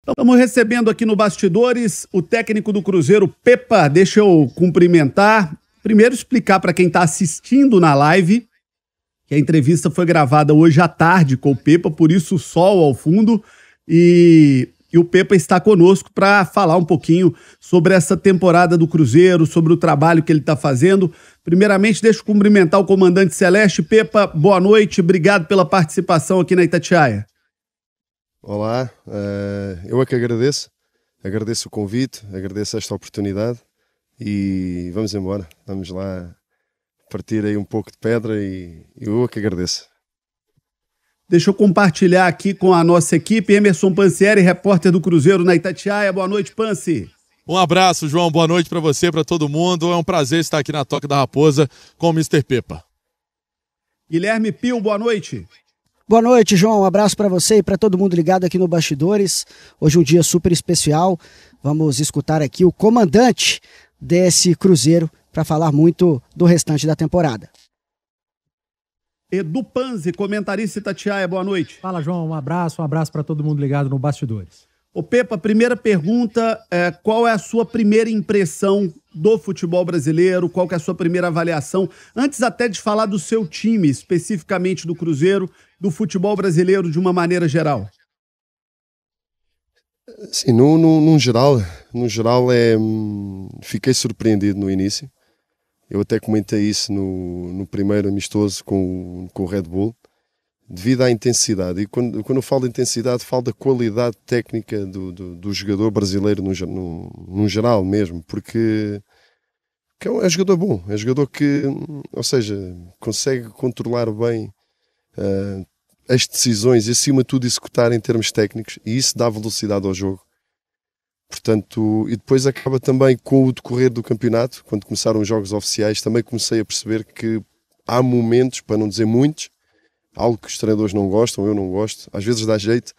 Estamos recebendo aqui no Bastidores o técnico do Cruzeiro, Pepa. Deixa eu cumprimentar. Primeiro explicar para quem está assistindo na live que a entrevista foi gravada hoje à tarde com o Pepa, por isso o sol ao fundo. E o Pepa está conosco para falar um pouquinho sobre essa temporada do Cruzeiro, sobre o trabalho que ele está fazendo. Primeiramente, deixa eu cumprimentar o comandante Celeste. Pepa, boa noite, obrigado pela participação aqui na Itatiaia. Olá, eu é que agradeço o convite, agradeço esta oportunidade e vamos embora, vamos lá partir aí um pouco de pedra e eu é que agradeço. Deixa eu compartilhar aqui com a nossa equipe, Emerson Pansieri, repórter do Cruzeiro na Itatiaia. Boa noite, Pansi. Um abraço, João, boa noite para você, para todo mundo. É um prazer estar aqui na Toca da Raposa com o Mr. Pepa. Guilherme Pio, boa noite. Boa noite, João. Um abraço para você e para todo mundo ligado aqui no Bastidores. Hoje um dia super especial. Vamos escutar aqui o comandante desse Cruzeiro para falar muito do restante da temporada. Edu Panzi, comentarista Itatiaia, boa noite. Fala, João. Um abraço para todo mundo ligado no Bastidores. Ô Pepa, primeira pergunta, qual é a sua primeira impressão do futebol brasileiro? Qual que é a sua primeira avaliação? Antes até de falar do seu time, especificamente do Cruzeiro, do futebol brasileiro de uma maneira geral. Sim, no geral, fiquei surpreendido no início. Eu até comentei isso no primeiro amistoso com o Red Bull, devido à intensidade. E quando eu falo de intensidade, falo da qualidade técnica do jogador brasileiro no geral mesmo, porque é um jogador bom, é um jogador que, ou seja, consegue controlar bem as decisões e acima de tudo executar em termos técnicos, e isso dá velocidade ao jogo. Portanto, e depois acaba também com o decorrer do campeonato, quando começaram os jogos oficiais, também comecei a perceber que há momentos, para não dizer muitos, algo que os treinadores não gostam, eu não gosto, às vezes dá jeito,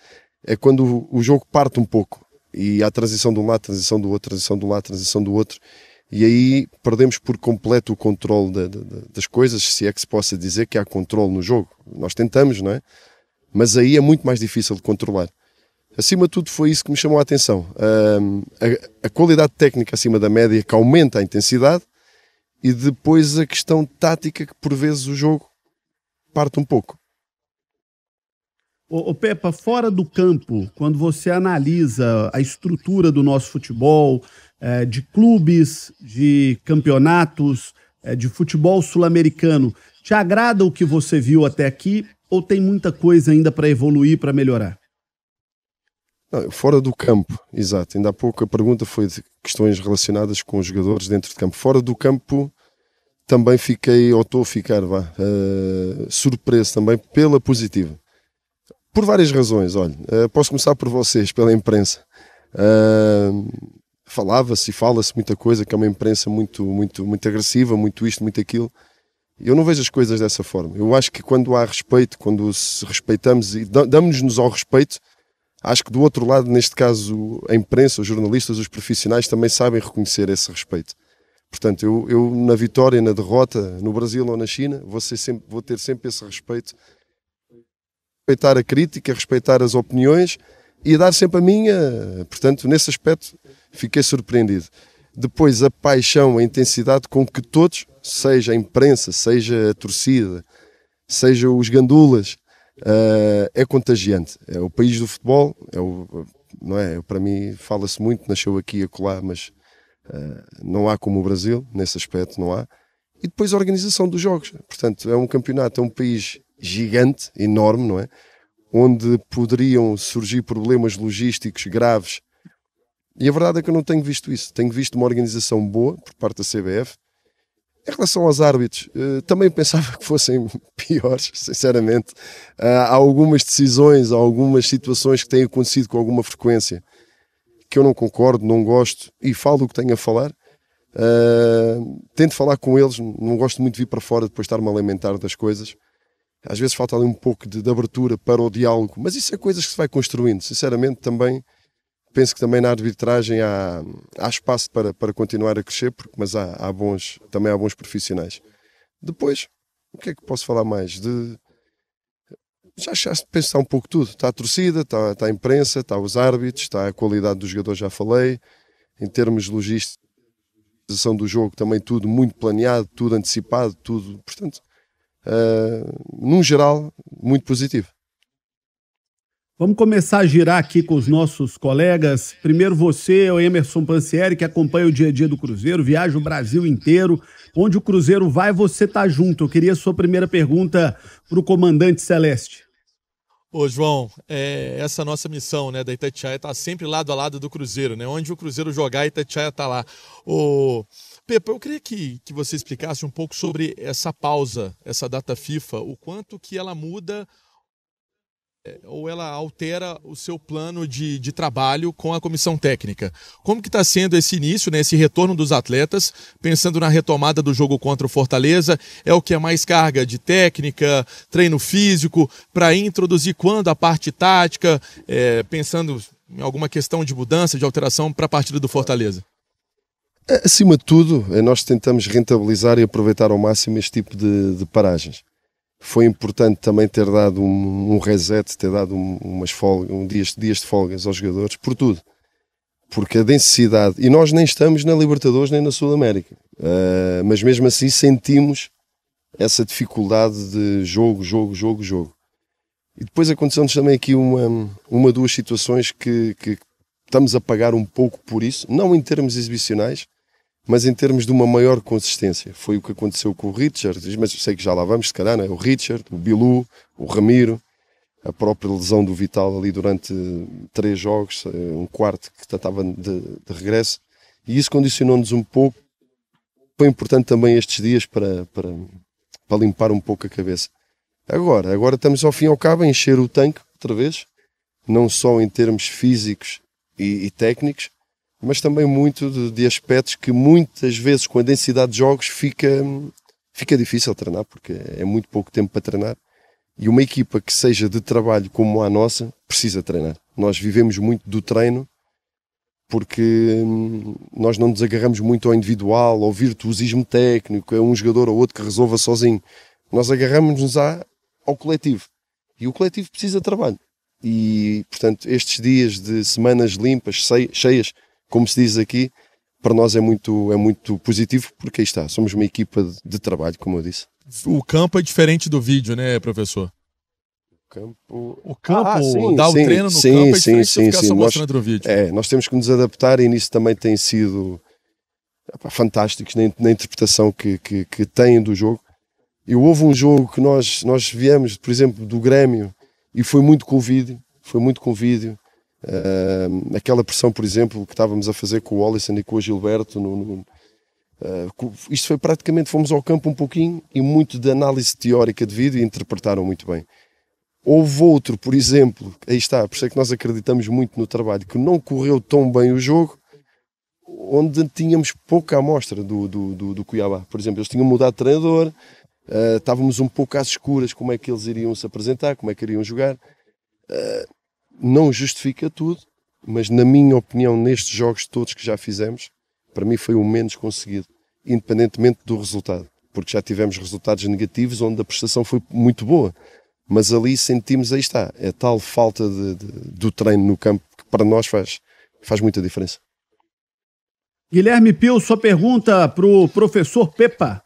é quando o jogo parte um pouco e há transição de um lado, transição do outro, transição de um lado, transição do outro, e aí perdemos por completo o controle das coisas, se é que se possa dizer que há controle no jogo. Nós tentamos, não é? Mas aí é muito mais difícil de controlar. Acima de tudo foi isso que me chamou a atenção. A qualidade técnica acima da média, que aumenta a intensidade, e depois a questão tática, que por vezes o jogo parte um pouco. Ô Pepa, fora do campo, quando você analisa a estrutura do nosso futebol, de clubes, de campeonatos, de futebol sul-americano, te agrada o que você viu até aqui ou tem muita coisa ainda para evoluir, para melhorar? Não, fora do campo, exato. Ainda há pouco a pergunta foi de questões relacionadas com os jogadores dentro de campo. Fora do campo também fiquei, ou estou a ficar, surpreso também pela positiva. Por várias razões, olha, posso começar por vocês, pela imprensa. Falava-se e fala-se muita coisa, que é uma imprensa muito agressiva, muito isto, muito aquilo. Eu não vejo as coisas dessa forma. Eu acho que quando há respeito, quando se respeitamos e damos-nos ao respeito, acho que do outro lado, neste caso, a imprensa, os jornalistas, os profissionais também sabem reconhecer esse respeito. Portanto, eu na vitória, na derrota, no Brasil ou na China, vou ter sempre esse respeito. Respeitar a crítica, respeitar as opiniões e dar sempre a minha. Portanto, nesse aspecto, fiquei surpreendido. Depois, a paixão, a intensidade com que todos, seja a imprensa, seja a torcida, seja os gandulas, é contagiante. É o país do futebol, não é? Para mim, fala-se muito, nasceu aqui e acolá, mas não há como o Brasil, nesse aspecto não há. E depois a organização dos jogos. Portanto, é um campeonato, é um país gigante, enorme, não é? Onde poderiam surgir problemas logísticos graves. E a verdade é que eu não tenho visto isso. Tenho visto uma organização boa por parte da CBF. Em relação aos árbitros, também pensava que fossem piores, sinceramente. Há algumas decisões, há algumas situações que têm acontecido com alguma frequência que eu não concordo, não gosto e falo o que tenho a falar. Tento falar com eles, não gosto muito de vir para fora depois de estar-me a lamentar das coisas. Às vezes falta ali um pouco de abertura para o diálogo, mas isso é coisas que se vai construindo. Sinceramente, também penso que também na arbitragem há espaço para continuar a crescer, mas também há bons profissionais. Depois, o que é que posso falar mais? já penso que está um pouco tudo. Está a torcida, está a imprensa, está os árbitros, está a qualidade dos jogadores, já falei. Em termos de logística do jogo, também tudo muito planeado, tudo antecipado, tudo, portanto, num geral, muito positivo. Vamos começar a girar aqui com os nossos colegas. Primeiro você, o Emerson Pansieri, que acompanha o dia a dia do Cruzeiro, viaja o Brasil inteiro. Onde o Cruzeiro vai, você tá junto. Eu queria a sua primeira pergunta para o comandante Celeste. Ô João, essa nossa missão, né, da Itatiaia tá sempre lado a lado do Cruzeiro, né? Onde o Cruzeiro jogar, a Itatiaia tá lá. Pepa, eu queria que você explicasse um pouco sobre essa pausa, essa data FIFA, o quanto que ela muda ou ela altera o seu plano de trabalho com a comissão técnica. Como que está sendo esse início, né, esse retorno dos atletas, pensando na retomada do jogo contra o Fortaleza? É o que é mais carga de técnica, treino físico, para introduzir quando a parte tática, pensando em alguma questão de mudança, de alteração para a partida do Fortaleza? Acima de tudo, nós tentamos rentabilizar e aproveitar ao máximo este tipo de paragens. Foi importante também ter dado um reset, ter dado umas folgas, dias de folgas aos jogadores, por tudo. Porque a densidade, e nós nem estamos na Libertadores nem na Sul-América, mas mesmo assim sentimos essa dificuldade de jogo. E depois aconteceu-nos também aqui duas situações que estamos a pagar um pouco por isso, não em termos exibicionais, mas em termos de uma maior consistência. Foi o que aconteceu com o Richard, mas sei que já lá vamos, se calhar, não é? O Richard, o Bilu, o Ramiro, a própria lesão do Vital ali durante 3 jogos, um quarto que estava de regresso, e isso condicionou-nos um pouco. Foi importante também estes dias para limpar um pouco a cabeça. Agora estamos ao fim e ao cabo a encher o tanque outra vez, não só em termos físicos e técnicos, mas também muito de aspectos que muitas vezes com a densidade de jogos fica difícil treinar, porque é muito pouco tempo para treinar, e uma equipa que seja de trabalho como a nossa precisa treinar. Nós vivemos muito do treino, porque nós não nos agarramos muito ao individual, ao virtuosismo técnico, a um jogador ou outro que resolva sozinho. Nós agarramos-nos ao coletivo, e o coletivo precisa de trabalho. E, portanto, estes dias de semanas limpas, cheias, como se diz aqui, para nós é muito positivo, porque aí está, somos uma equipa de trabalho, como eu disse. O campo é diferente do vídeo, né, professor? O campo, dar o treino no campo é diferente de ficar só mostrando no vídeo. Nós temos que nos adaptar, e nisso também tem sido fantásticos na interpretação que têm do jogo. Houve um jogo que nós viemos, por exemplo, do Grêmio, e foi muito com o vídeo. Aquela pressão, por exemplo, que estávamos a fazer com o Olisson e com o Gilberto, isto foi praticamente, fomos ao campo um pouquinho e muito de análise teórica de vídeo, e interpretaram muito bem. Houve outro, por exemplo, aí está, por isso é que nós acreditamos muito no trabalho, que não correu tão bem o jogo, onde tínhamos pouca amostra do Cuiabá. Por exemplo, eles tinham mudado de treinador, estávamos um pouco às escuras como é que eles iriam se apresentar, como é que iriam jogar. Não justifica tudo, mas na minha opinião, nestes jogos todos que já fizemos, para mim foi o menos conseguido, independentemente do resultado, porque já tivemos resultados negativos onde a prestação foi muito boa, mas ali sentimos, aí está, é tal falta do treino no campo que para nós faz muita diferença. Guilherme Pio, sua pergunta para o professor Pepa.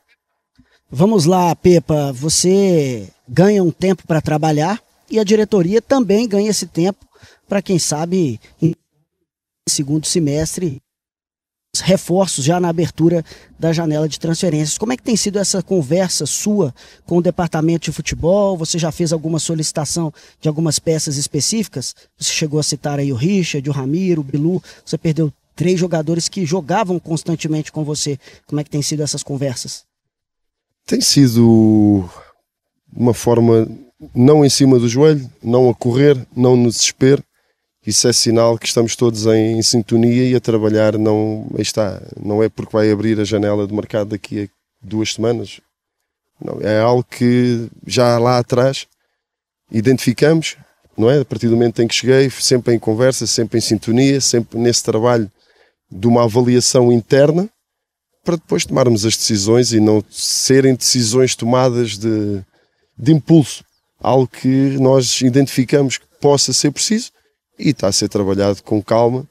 Vamos lá, Pepa, você ganha um tempo para trabalhar, e a diretoria também ganha esse tempo para, quem sabe, em segundo semestre, reforços já na abertura da janela de transferências. Como é que tem sido essa conversa sua com o departamento de futebol? Você já fez alguma solicitação de algumas peças específicas? Você chegou a citar aí o Richard, o Ramiro, o Bilu. Você perdeu 3 jogadores que jogavam constantemente com você. Como é que tem sido essas conversas? Tem sido uma forma... não em cima do joelho, não a correr, não no desespero. Isso é sinal que estamos todos em sintonia e a trabalhar. Não é porque vai abrir a janela de mercado daqui a 2 semanas. Não, é algo que já lá atrás identificamos, não é? A partir do momento em que cheguei, sempre em conversa, sempre em sintonia, sempre nesse trabalho de uma avaliação interna, para depois tomarmos as decisões e não serem decisões tomadas de impulso. algo que nós identificamos que possa ser preciso e está a ser trabalhado com calma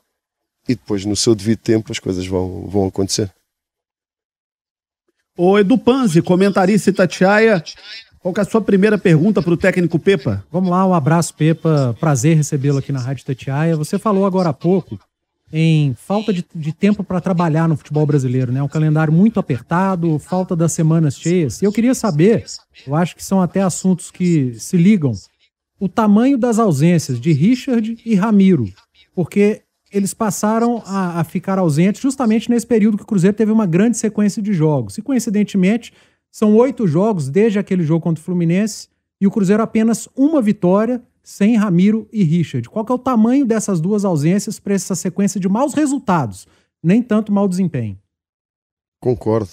e depois no seu devido tempo as coisas vão acontecer. O Edu Panzi, comentarista Itatiaia, qual que é a sua primeira pergunta para o técnico Pepa? Vamos lá, um abraço, Pepa. Prazer recebê-lo aqui na Rádio Itatiaia. Você falou agora há pouco em falta de tempo para trabalhar no futebol brasileiro, né? Um calendário muito apertado, falta das semanas cheias. E eu queria saber, eu acho que são até assuntos que se ligam, o tamanho das ausências de Richard e Ramiro, porque eles passaram a ficar ausentes justamente nesse período que o Cruzeiro teve uma grande sequência de jogos. E, coincidentemente, são 8 jogos desde aquele jogo contra o Fluminense e o Cruzeiro apenas uma vitória sem Ramiro e Richard. Qual que é o tamanho dessas duas ausências para essa sequência de maus resultados, nem tanto mau desempenho? Concordo.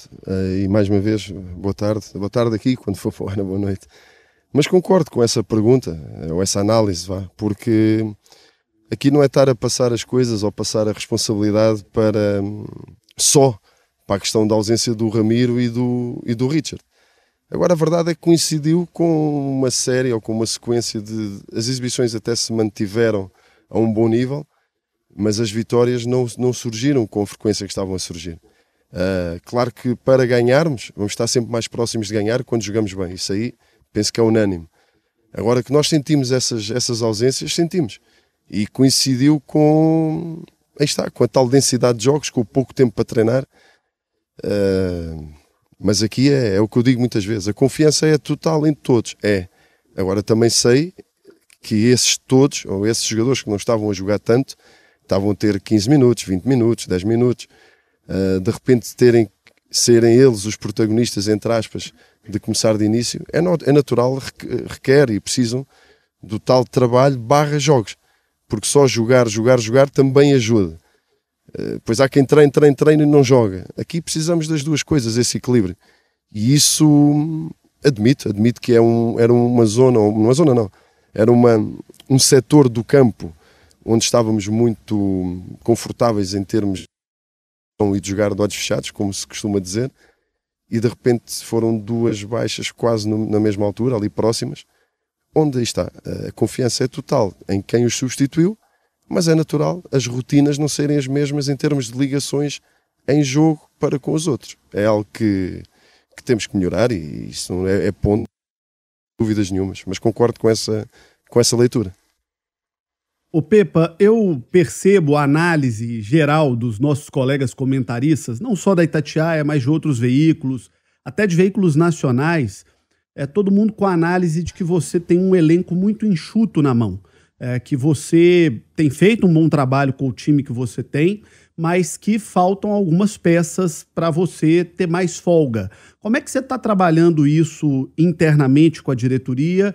E mais uma vez, boa tarde aqui, quando for fora, boa noite. Mas concordo com essa pergunta, ou essa análise, porque aqui não é estar a passar as coisas ou passar a responsabilidade só para a questão da ausência do Ramiro e do Richard. Agora a verdade é que coincidiu com uma série ou com uma sequência as exibições até se mantiveram a um bom nível, mas as vitórias não surgiram com a frequência que estavam a surgir. Claro que para ganharmos, vamos estar sempre mais próximos de ganhar quando jogamos bem. Isso aí penso que é unânime. Agora que nós sentimos essas ausências, sentimos. E coincidiu com a tal densidade de jogos, com o pouco tempo para treinar. Mas aqui é o que eu digo muitas vezes. A confiança é total em todos. Agora também sei que esses todos, ou esses jogadores que não estavam a jogar tanto, estavam a ter 15 minutos, 20 minutos, 10 minutos. De repente serem eles os protagonistas, entre aspas, de começar de início, é natural, requer e precisam do tal trabalho / jogos, porque só jogar também ajuda. Pois há quem treine e não joga. Aqui precisamos das duas coisas, esse equilíbrio. E isso admito que era uma zona não, era um setor do campo onde estávamos muito confortáveis em termos de jogar de olhos fechados, como se costuma dizer, e de repente foram duas baixas quase na mesma altura, ali próximas, onde aí está, a confiança é total em quem os substituiu, mas é natural as rotinas não serem as mesmas em termos de ligações em jogo para com os outros. É algo que temos que melhorar e isso não é ponto, dúvidas nenhumas, mas concordo com essa leitura. Ô Pepa, eu percebo a análise geral dos nossos colegas comentaristas, não só da Itatiaia, mas de outros veículos, até de veículos nacionais, todo mundo com a análise de que você tem um elenco muito enxuto na mão, que você tem feito um bom trabalho com o time que você tem, mas que faltam algumas peças para você ter mais folga. Como é que você está trabalhando isso internamente com a diretoria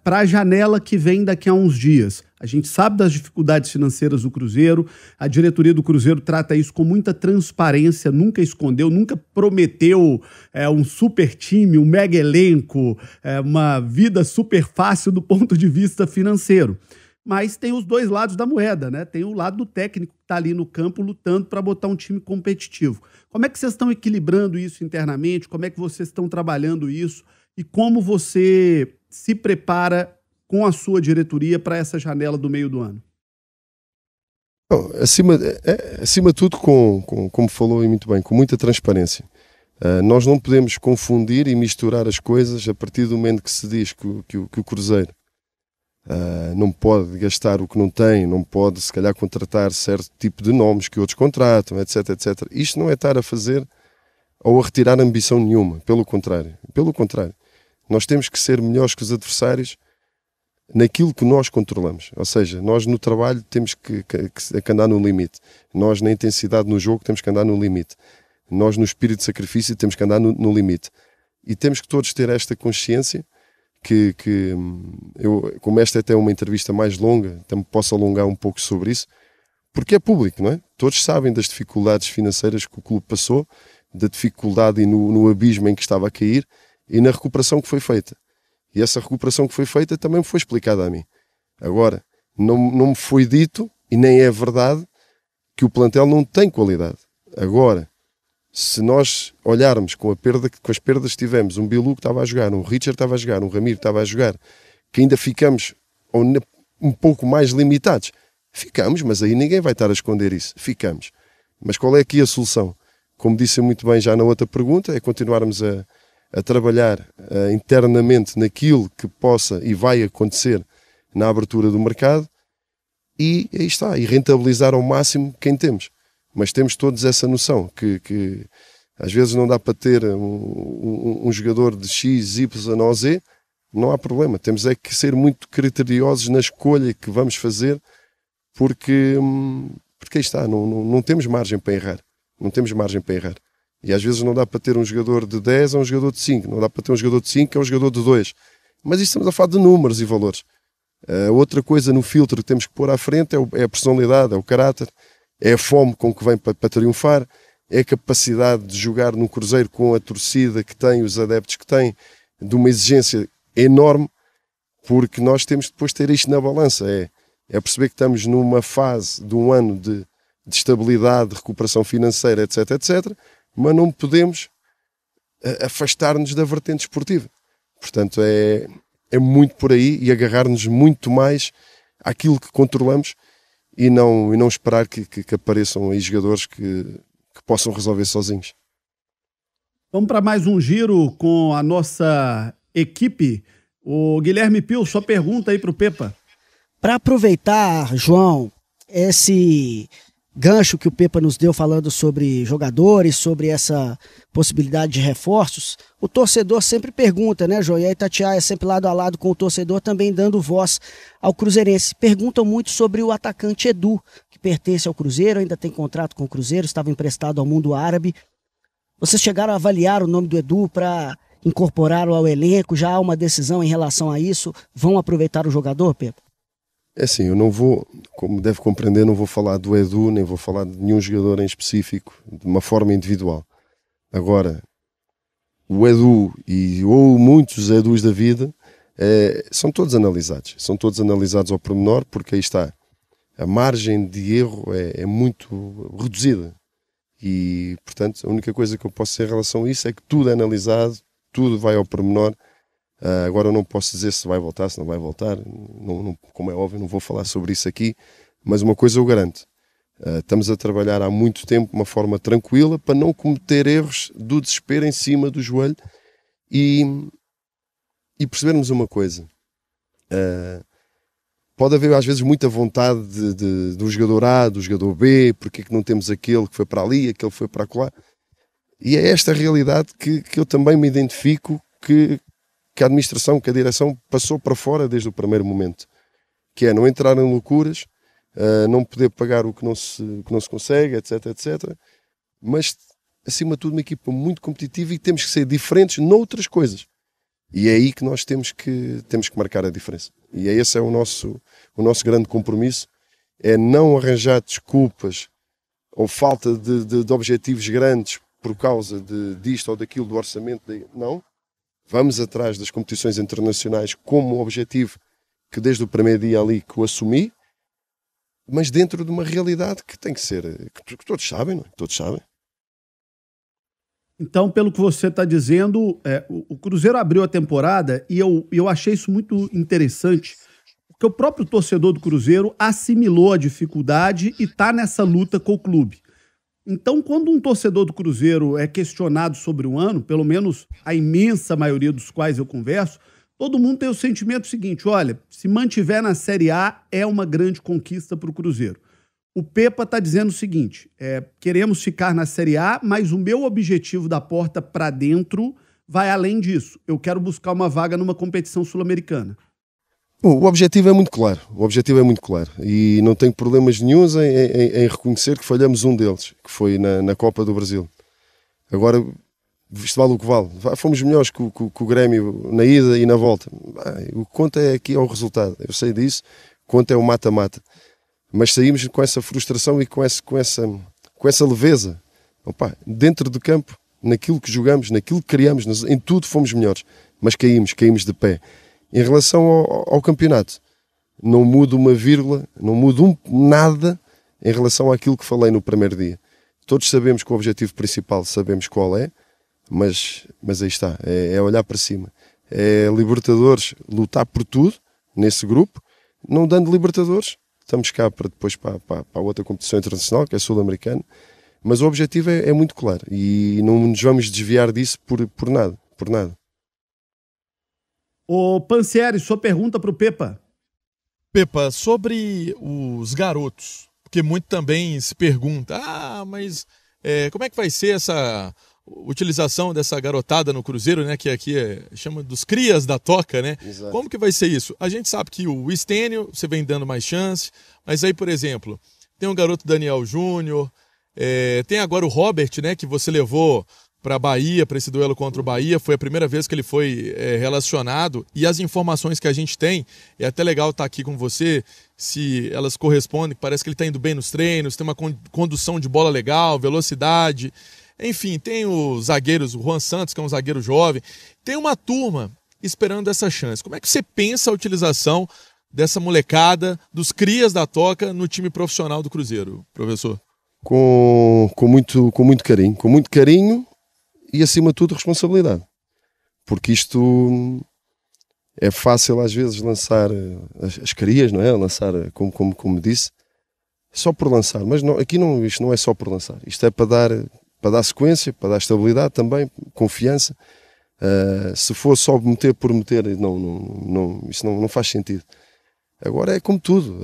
para a janela que vem daqui a uns dias? A gente sabe das dificuldades financeiras do Cruzeiro, a diretoria do Cruzeiro trata isso com muita transparência, nunca escondeu, nunca prometeu um super time, um mega elenco, uma vida super fácil do ponto de vista financeiro. Mas tem os dois lados da moeda, né? Tem o lado do técnico que está ali no campo lutando para botar um time competitivo. Como é que vocês estão equilibrando isso internamente? Como é que vocês estão trabalhando isso? E como você se prepara com a sua diretoria para essa janela do meio do ano? Bom, acima de tudo, como falou e muito bem, com muita transparência. Nós não podemos confundir e misturar as coisas a partir do momento que se diz que o Cruzeiro não pode gastar o que não tem, não pode se calhar contratar certo tipo de nomes que outros contratam, etc, etc. Isto não é estar a fazer ou a retirar ambição nenhuma, pelo contrário. Nós temos que ser melhores que os adversários naquilo que nós controlamos, ou seja, nós no trabalho temos que andar no limite, nós na intensidade no jogo temos que andar no limite, nós no espírito de sacrifício temos que andar no limite, e temos que todos ter esta consciência que eu, como esta é até uma entrevista mais longa, também posso alongar um pouco sobre isso, porque é público, não é? Todos sabem das dificuldades financeiras que o clube passou, da dificuldade e no abismo em que estava a cair e na recuperação que foi feita. E essa recuperação que foi feita também me foi explicada a mim. Agora, não me foi dito, e nem é verdade, que o plantel não tem qualidade. Agora, se nós olharmos com as perdas que tivemos, um Bilu que estava a jogar, um Richard estava a jogar, um Ramiro estava a jogar, que ainda ficamos um pouco mais limitados. Ficamos, mas aí ninguém vai estar a esconder isso. Ficamos. Mas qual é aqui a solução? Como disse muito bem já na outra pergunta, é continuarmos a trabalhar internamente naquilo que possa e vai acontecer na abertura do mercado e aí está, e rentabilizar ao máximo quem temos. Mas temos todos essa noção que às vezes não dá para ter um jogador de X, Y ou Z, não há problema. Temos é que ser muito criteriosos na escolha que vamos fazer, porque aí está, não temos margem para errar. Não temos margem para errar. E às vezes não dá para ter um jogador de 10 a um jogador de 5. Não dá para ter um jogador de 5 a um jogador de 2. Mas isso estamos a falar de números e valores. Outra coisa no filtro que temos que pôr à frente é a personalidade, é o caráter, é a fome com que vem para triunfar, é a capacidade de jogar no Cruzeiro com a torcida que tem, os adeptos que tem, de uma exigência enorme, porque nós temos depois de ter isto na balança. É perceber que estamos numa fase de um ano de estabilidade, de recuperação financeira, etc, etc, mas não podemos afastar-nos da vertente esportiva. Portanto, é muito por aí e agarrar-nos muito mais àquilo que controlamos e não esperar que apareçam aí jogadores que possam resolver sozinhos. Vamos para mais um giro com a nossa equipe. O Guilherme Pio, sua pergunta aí para o Pepa. Para aproveitar, João, esse gancho que o Pepa nos deu falando sobre jogadores, sobre essa possibilidade de reforços, o torcedor sempre pergunta, né, João? E a Itatiaia é sempre lado a lado com o torcedor, também dando voz ao cruzeirense. Perguntam muito sobre o atacante Edu, que pertence ao Cruzeiro, ainda tem contrato com o Cruzeiro, estava emprestado ao mundo árabe. Vocês chegaram a avaliar o nome do Edu para incorporá-lo ao elenco? Já há uma decisão em relação a isso? Vão aproveitar o jogador, Pepa? É assim, eu não vou, como deve compreender, não vou falar do Edu, nem vou falar de nenhum jogador em específico, de uma forma individual. Agora, o Edu ou muitos Edus da vida são todos analisados ao pormenor, porque aí está, a margem de erro é muito reduzida e, portanto, a única coisa que eu posso dizer em relação a isso é que tudo é analisado, tudo vai ao pormenor. Agora eu não posso dizer se vai voltar, se não vai voltar, como é óbvio, não vou falar sobre isso aqui, mas uma coisa eu garanto, estamos a trabalhar há muito tempo de uma forma tranquila para não cometer erros do desespero em cima do joelho e percebermos uma coisa, pode haver às vezes muita vontade do jogador A, do jogador B, porque é que não temos aquele que foi para ali, aquele que foi para acolá, e é esta a realidade que eu também me identifico que a administração, que a direção passou para fora desde o primeiro momento, que é não entrar em loucuras, não poder pagar o que não se consegue, etc, etc, mas acima de tudo uma equipa muito competitiva e temos que ser diferentes noutras coisas, e é aí que nós temos que marcar a diferença, e esse é o nosso grande compromisso, é não arranjar desculpas ou falta de objetivos grandes por causa disto ou daquilo, do orçamento, não. Vamos atrás das competições internacionais como objetivo que desde o primeiro dia ali que o assumi, mas dentro de uma realidade que tem que ser, que todos sabem, não é? Todos sabem. Então, pelo que você está dizendo, o Cruzeiro abriu a temporada e eu achei isso muito interessante, porque o próprio torcedor do Cruzeiro assimilou a dificuldade e está nessa luta com o clube. Então, quando um torcedor do Cruzeiro é questionado sobre o ano, pelo menos a imensa maioria dos quais eu converso, todo mundo tem o sentimento seguinte: olha, se mantiver na Série A, é uma grande conquista para o Cruzeiro. O Pepa está dizendo o seguinte: queremos ficar na Série A, mas o meu objetivo da porta para dentro vai além disso. Eu quero buscar uma vaga numa competição sul-americana. O objetivo é muito claro, e não tenho problemas nenhuns em reconhecer que falhamos um deles, que foi na Copa do Brasil. Agora, isto vale o que vale. Fomos melhores que o Grêmio na ida e na volta. O que conta aqui é o resultado, eu sei disso, o que conta é o mata-mata. Mas saímos com essa frustração e com essa leveza. Opa, dentro do campo, naquilo que jogamos, naquilo que criamos, em tudo fomos melhores, mas caímos de pé. Em relação ao campeonato, não mudo uma vírgula, não mudo nada em relação àquilo que falei no primeiro dia. Todos sabemos que o objetivo principal, sabemos qual é, mas aí está, é olhar para cima. É Libertadores, lutar por tudo nesse grupo, não dando Libertadores, estamos cá para depois para a outra competição internacional, que é sul-americana, mas o objetivo é muito claro e não nos vamos desviar disso por nada, por nada. Ô Pansieri, sua pergunta para o Pepa. Pepa, sobre os garotos, porque muito também se pergunta, mas como é que vai ser essa utilização dessa garotada no Cruzeiro, né, que aqui chama dos crias da toca, né? Exato. Como que vai ser isso? A gente sabe que o Stênio, você vem dando mais chance, mas aí, por exemplo, tem o garoto Daniel Júnior, tem agora o Robert, né, que você levou para a Bahia, para esse duelo contra o Bahia, foi a primeira vez que ele foi relacionado, e as informações que a gente tem, é até legal estar aqui com você, se elas correspondem, parece que ele está indo bem nos treinos, tem uma condução de bola legal, velocidade, enfim, tem os zagueiros, o Juan Santos, que é um zagueiro jovem, tem uma turma esperando essa chance. Como é que você pensa a utilização dessa molecada, dos crias da toca, no time profissional do Cruzeiro, professor? Com muito carinho e, acima de tudo, responsabilidade. Porque isto é fácil, às vezes, lançar as crias, não é? Lançar, como disse, só por lançar. Mas não, isto não é só por lançar. Isto é para dar sequência, para dar estabilidade também, confiança. Se for só meter por meter, isso não faz sentido. Agora é como tudo,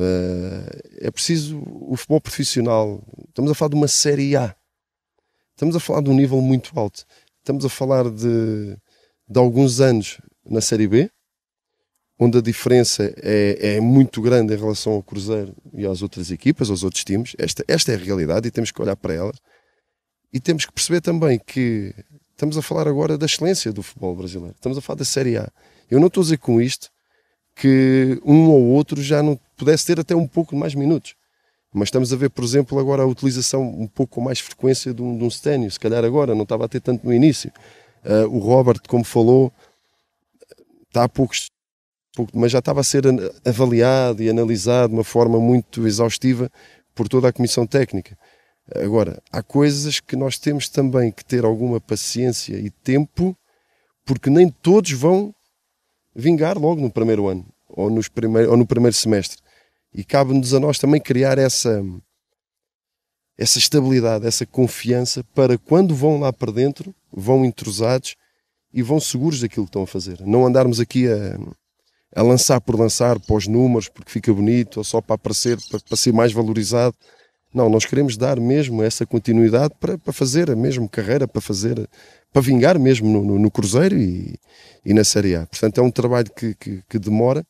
é preciso o futebol profissional. Estamos a falar de uma Série A, estamos a falar de um nível muito alto, estamos a falar de alguns anos na Série B, onde a diferença é muito grande em relação ao Cruzeiro e às outras equipas, aos outros times. Esta é a realidade e temos que olhar para ela. E temos que perceber também que estamos a falar agora da excelência do futebol brasileiro, estamos a falar da Série A. Eu não estou a dizer com isto que um ou outro já não pudesse ter até um pouco mais minutos. Mas estamos a ver, por exemplo, agora a utilização um pouco com mais frequência de um Stênio, se calhar agora, não estava a ter tanto no início. O Robert, como falou, está há poucos, mas já estava a ser avaliado e analisado de uma forma muito exaustiva por toda a comissão técnica. Agora, há coisas que nós temos também que ter alguma paciência e tempo, porque nem todos vão vingar logo no primeiro ano ou no primeiro semestre, e cabe-nos a nós também criar essa estabilidade, essa confiança, para quando vão lá para dentro, vão entrosados e vão seguros daquilo que estão a fazer, não andarmos aqui a lançar por lançar para os números porque fica bonito, ou só para aparecer, para ser mais valorizado. Não, nós queremos dar mesmo essa continuidade para fazer a mesma carreira, para vingar mesmo no Cruzeiro e na Série A. Portanto, é um trabalho que demora,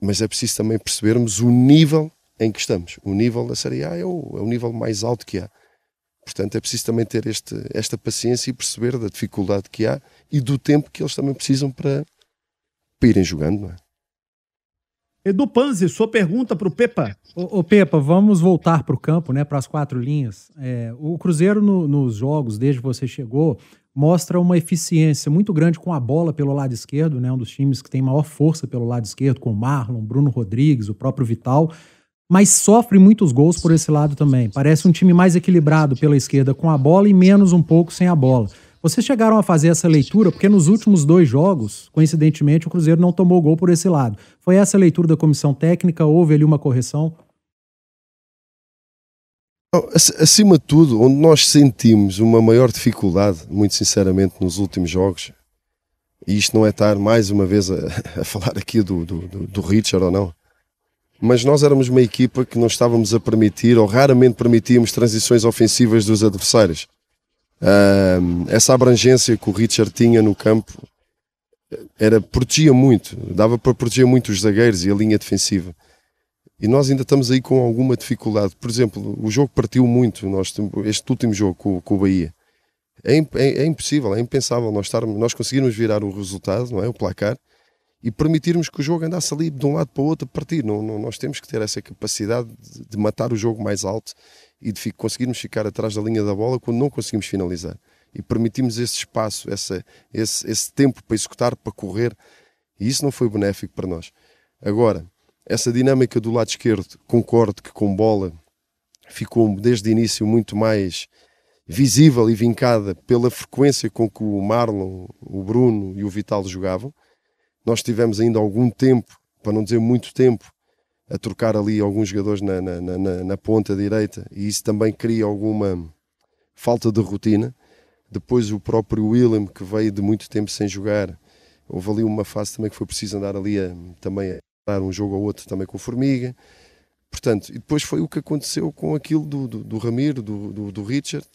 mas é preciso também percebermos o nível em que estamos. O nível da Série A é o nível mais alto que há. Portanto, é preciso também ter esta paciência e perceber da dificuldade que há e do tempo que eles também precisam para irem jogando, não é? Edu Panzi, sua pergunta para o Pepa. Ô Pepa, vamos voltar para o campo, né, para as 4 linhas. O Cruzeiro nos jogos, desde que você chegou, mostra uma eficiência muito grande com a bola pelo lado esquerdo, né, um dos times que tem maior força pelo lado esquerdo, com o Marlon, Bruno Rodrigues, o próprio Vital, mas sofre muitos gols por esse lado também. Parece um time mais equilibrado pela esquerda com a bola e menos um pouco sem a bola. Vocês chegaram a fazer essa leitura, porque nos últimos 2 jogos, coincidentemente, o Cruzeiro não tomou gol por esse lado. Foi essa a leitura da comissão técnica? Houve ali uma correção? Acima de tudo, onde nós sentimos uma maior dificuldade, muito sinceramente, nos últimos jogos, e isto não é estar mais uma vez a falar aqui do Richard ou não, mas nós éramos uma equipa que não estávamos a permitir, ou raramente permitíamos, transições ofensivas dos adversários. Essa abrangência que o Richard tinha no campo protegia muito, dava para proteger muito os zagueiros e a linha defensiva, e nós ainda estamos aí com alguma dificuldade. Por exemplo, o jogo partiu muito, este último jogo com o Bahia, é impossível, é impensável nós conseguirmos virar o resultado, não é? O placar, e permitirmos que o jogo andasse ali de um lado para o outro a partir. Nós temos que ter essa capacidade de matar o jogo mais alto e de conseguirmos ficar atrás da linha da bola quando não conseguimos finalizar. E permitimos esse espaço, esse tempo para executar, para correr, e isso não foi benéfico para nós. Agora, essa dinâmica do lado esquerdo, concordo que com bola ficou desde o início muito mais visível e vincada pela frequência com que o Marlon, o Bruno e o Vital jogavam. Nós tivemos ainda algum tempo, para não dizer muito tempo, a trocar ali alguns jogadores na ponta direita, e isso também cria alguma falta de rotina. Depois o próprio William, que veio de muito tempo sem jogar, houve ali uma fase também que foi preciso andar ali também a dar um jogo ou outro também com o Formiga. Portanto, e depois foi o que aconteceu com aquilo do Ramiro, do Richard,